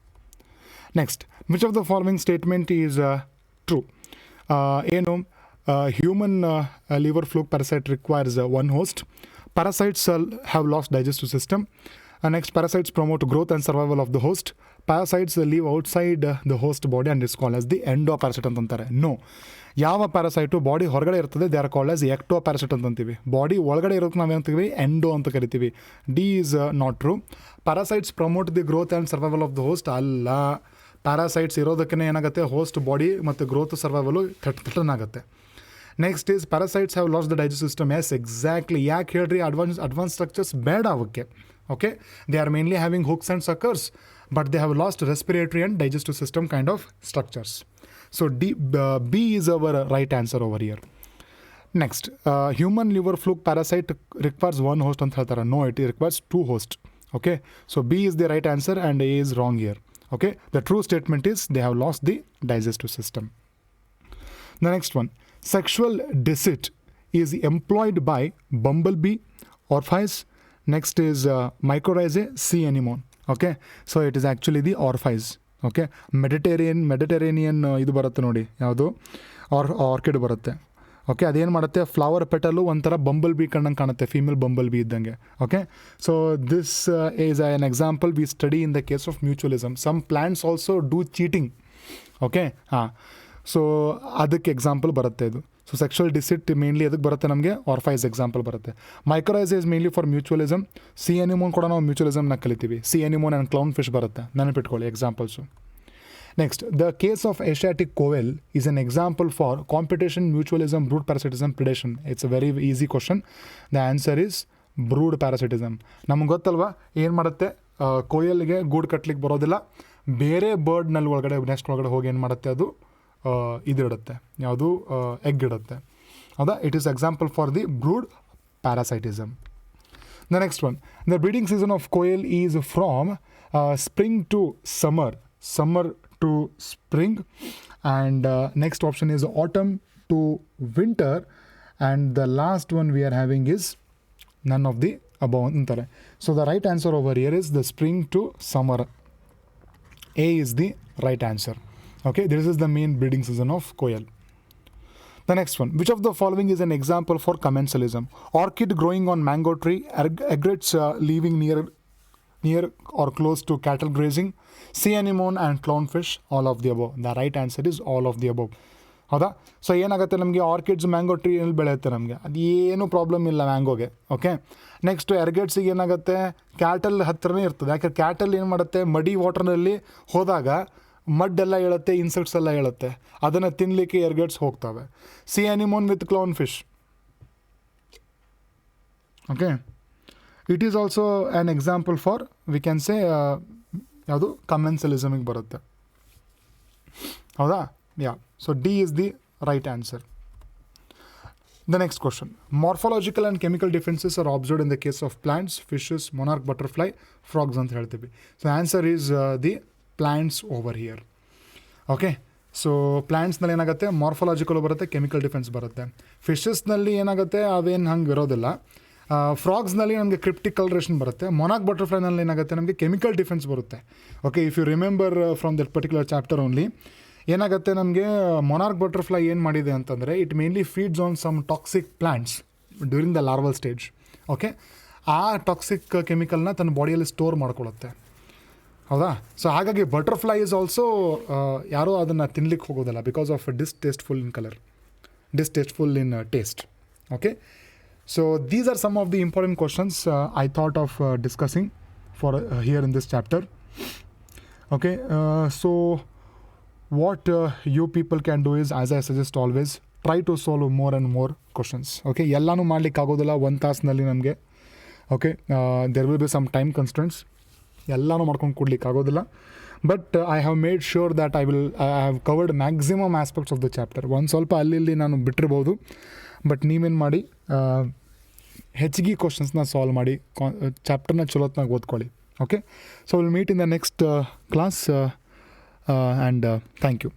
Next, which of the following statement is true? ಏನು, human liver fluke parasite requires one host. Parasites have lost digestive system. Next, parasites promote growth and survival of the host. Parasites live outside the host body and is called as the endoparasite ಅಂತಾರೆ. No, ಯಾವ parasite body ಹೊರಗಡೆ ಇರ್ತದೆ they are called as ectoparasite ಅಂತಂತೀವಿ. Body ಒಳಗಡೆ ಇರೋದು ನಾವೇನಂತೀವಿ, endo ಅಂತ ಕರಿತೀವಿ. D is not true. Parasites promote the growth and survival of the host. ಅಲ್ಲ, ಪ್ಯಾರಾಸೈಟ್ಸ್ ಇರೋದಕ್ಕೆ ಏನಾಗುತ್ತೆ, ಹೋಸ್ಟ್ ಬಾಡಿ ಮತ್ತು ಗ್ರೋತ್ ಸರ್ವೈವಲು ಥಟನಾಗುತ್ತೆ. Next is parasites have lost the digest system. Yes, exactly. ಯಾಕೆ ಹೇಳ್ರಿ, ಅಡ್ವಾನ್ಸ್ ಸ್ಟ್ರಕ್ಚರ್ಸ್ ಬೇಡ ಅವಕ್ಕೆ. Okay, they are mainly having hooks and suckers, but they have lost respiratory and digestive system kind of structures. So B is our right answer over here. Next, human liver fluke parasite requires one host anta heltara. No, it requires two hosts. Okay, so B is the right answer and A is wrong here. Okay, the true statement is they have lost the digestive system. The next one, sexual deceit is employed by bumblebee, orphies. Next is mycorrhizae, sea anemone. Okay, so it is actually the orphies. Okay, Mediterranean ಇದು ಬರುತ್ತೆ ನೋಡಿ, ಯಾವುದು orchid ಬರುತ್ತೆ. Okay, ಅದೇನು ಮಾಡುತ್ತೆ, flower petal ಒಂಥರ bumblebee ಕಣ್ಣಂಗೆ ಕಾಣುತ್ತೆ, ಫೀಮೇಲ್ ಬಂಬಲ್ ಬಿ ಇದ್ದಂಗೆ. Okay, so this is an example we study in the case of mutualism. Some plants also do cheating. Okay, ಹಾಂ, ಸೊ ಅದಕ್ಕೆ ಎಕ್ಸಾಂಪಲ್ ಬರುತ್ತೆ ಇದು. ಸೊ ಸೆಕ್ಷುವಲ್ ಡಿಸಿಟ್ ಮೇನ್ಲಿ ಅದಕ್ಕೆ ಬರುತ್ತೆ ನಮಗೆ, ಆರ್ಫೈಸ್ ಎಕ್ಸಾಂಪಲ್ ಬರುತ್ತೆ. Mycorrhizae is mainly for mutualism. Sea anemone ಕೂಡ ನಾವು ಮ್ಯೂಚುವಲಿಸಮ್ನ ಕಲಿತೀವಿ. Sea anemone and clownfish ಬರುತ್ತೆ, ನೆನಪಿಟ್ಕೊಳ್ಳಿ examples. Next, the case of Asiatic koel is an example for competition, mutualism, brood parasitism, predation. It's a very easy question. The answer is brood parasitism. ನಮ್ಗೆ ಗೊತ್ತಲ್ವಾ ಏನು ಮಾಡುತ್ತೆ, ಕೋಯಲ್ಗೆ ಗೂಡು ಕಟ್ಲಿಕ್ಕೆ ಬರೋದಿಲ್ಲ, ಬೇರೆ ಬರ್ಡ್ನಲ್ಲಿ ಒಳಗಡೆ ನೆಕ್ಸ್ಟ್ ಒಳಗಡೆ ಹೋಗಿ ಏನು ಮಾಡುತ್ತೆ, ಅದು ಇದಿಡುತ್ತೆ, ಯಾವುದು ಎಗ್ ಇಡುತ್ತೆ. ಹೌದಾ? It is example for the brood parasitism. The next one, the breeding season of koel is from spring to summer, summer to spring, and next option is autumn to winter, and the last one we are having is none of the above ಅಂತಾರೆ. So the right answer over here is the spring to summer. A is the right answer. Okay, this is the main breeding season of koel. The next one, which of the following is an example for commensalism? Orchid growing on mango tree, egrets living near or close to cattle grazing, sea anemone and clownfish, all of the above. The right answer is all of the above. ಹೌದಾ? So ಏನಾಗುತ್ತೆ, ನಮಗೆ orchids mango ಟ್ರೀಯಲ್ಲಿ ಬೆಳೆಯುತ್ತೆ, ನಮಗೆ ಅದು ಏನೂ problem ಇಲ್ಲ ಮ್ಯಾಂಗೋಗೆ. Okay, next ಎರ್ಗೆಟ್ಸಿಗೆ ಏನಾಗುತ್ತೆ, cattle ಹತ್ರನೇ ಇರ್ತದೆ. ಯಾಕೆ ಕ್ಯಾಟಲ್ ಏನು ಮಾಡುತ್ತೆ, ಮಡಿ ವಾಟರ್ನಲ್ಲಿ ಹೋದಾಗ ಮಡ್ಡೆಲ್ಲ ಹೇಳುತ್ತೆ, ಇನ್ಸೆಕ್ಟ್ಸ್ ಎಲ್ಲ ಹೇಳುತ್ತೆ, ಅದನ್ನು ತಿನ್ನಲಿಕ್ಕೆ ಎರ್ಗೆಟ್ಸ್ ಹೋಗ್ತವೆ. C anemone with clown fish. Okay, it is also an example for V can ಸೇ ಯಾವುದು ಕಮೆನ್ಸಲಿಸಮಿಗೆ ಬರುತ್ತೆ. ಹೌದಾ? Yeah, so D is the right answer. The next question, morphological and chemical differences are observed in the case of plants, fishes, monarch butterfly, frogs ಅಂತ ಹೇಳ್ತೀವಿ. So answer is the plants over here. Okay, so ಪ್ಲ್ಯಾಂಟ್ಸ್ನಲ್ಲಿ ಏನಾಗುತ್ತೆ, morphological ಬರುತ್ತೆ, chemical defence ಬರುತ್ತೆ. ಫಿಶಸ್ನಲ್ಲಿ ಏನಾಗುತ್ತೆ, ಅವೇನು ಹಂಗೆ ಇರೋದಿಲ್ಲ. ಫ್ರಾಗ್ಸ್ನಲ್ಲಿ ನಮಗೆ ಕ್ರಿಪ್ಟಿಕ್ ಕಲರೇಷನ್ ಬರುತ್ತೆ. ಮೊನಾಕ್ ಬಟರ್ಫ್ಲೈನಲ್ಲಿ ಏನಾಗುತ್ತೆ, ನಮಗೆ ಕೆಮಿಕಲ್ ಡಿಫೆನ್ಸ್ ಬರುತ್ತೆ. Okay, if you remember from that particular chapter only, ಏನಾಗುತ್ತೆ ನಮಗೆ ಮೊನಾರ್ಕ್ ಬಟರ್ಫ್ಲೈ ಏನು ಮಾಡಿದೆ ಅಂತಂದರೆ, it mainly feeds on some toxic plants during the larval stage. Okay, ಆ ಟಾಕ್ಸಿಕ್ ಕೆಮಿಕಲ್ನ ತನ್ನ ಬಾಡಿಯಲ್ಲಿ ಸ್ಟೋರ್ ಮಾಡ್ಕೊಳ್ಳುತ್ತೆ. ಹೌದಾ? ಸೊ ಹಾಗಾಗಿ ಬಟರ್ಫ್ಲೈ ಇಸ್ ಆಲ್ಸೋ ಯಾರೂ ಅದನ್ನು ತಿನ್ಲಿಕ್ಕೆ ಹೋಗೋದಿಲ್ಲ, because of distasteful in colour, distasteful in taste. Okay, so these are some of the important questions I thought of discussing for here in this chapter. Okay, so what you people can do is, as I suggest always, try to solve more and more questions. Okay, ಎಲ್ಲನೂ ಮಾಡ್ಲಿಕ್ಕೆ ಆಗೋದಿಲ್ಲ ಒಂದು ತಾಸಿನಲ್ಲಿ ನಮಗೆ. Okay, there will be some time constants, ಎಲ್ಲನೂ ಮಾಡ್ಕೊಂಡು ಕೊಡ್ಲಿಕ್ಕೆ ಆಗೋದಿಲ್ಲ. But I have made sure that I have covered maximum aspects of the chapter. ಒಂದು ಸ್ವಲ್ಪ ಅಲ್ಲಿ ನಾನು ಬಿಟ್ಟಿರ್ಬೋದು, ಬಟ್ ನೀವೇನು ಮಾಡಿ ಹೆಚ್ಚಿಗೆ ಕ್ವಶನ್ಸ್ನ ಸಾಲ್ವ್ ಮಾಡಿ ಚಾಪ್ಟರ್ನ ಚಲೋತ್ನಾಗ ಓದ್ಕೊಳ್ಳಿ. Okay, so we'll meet in the next class and thank you.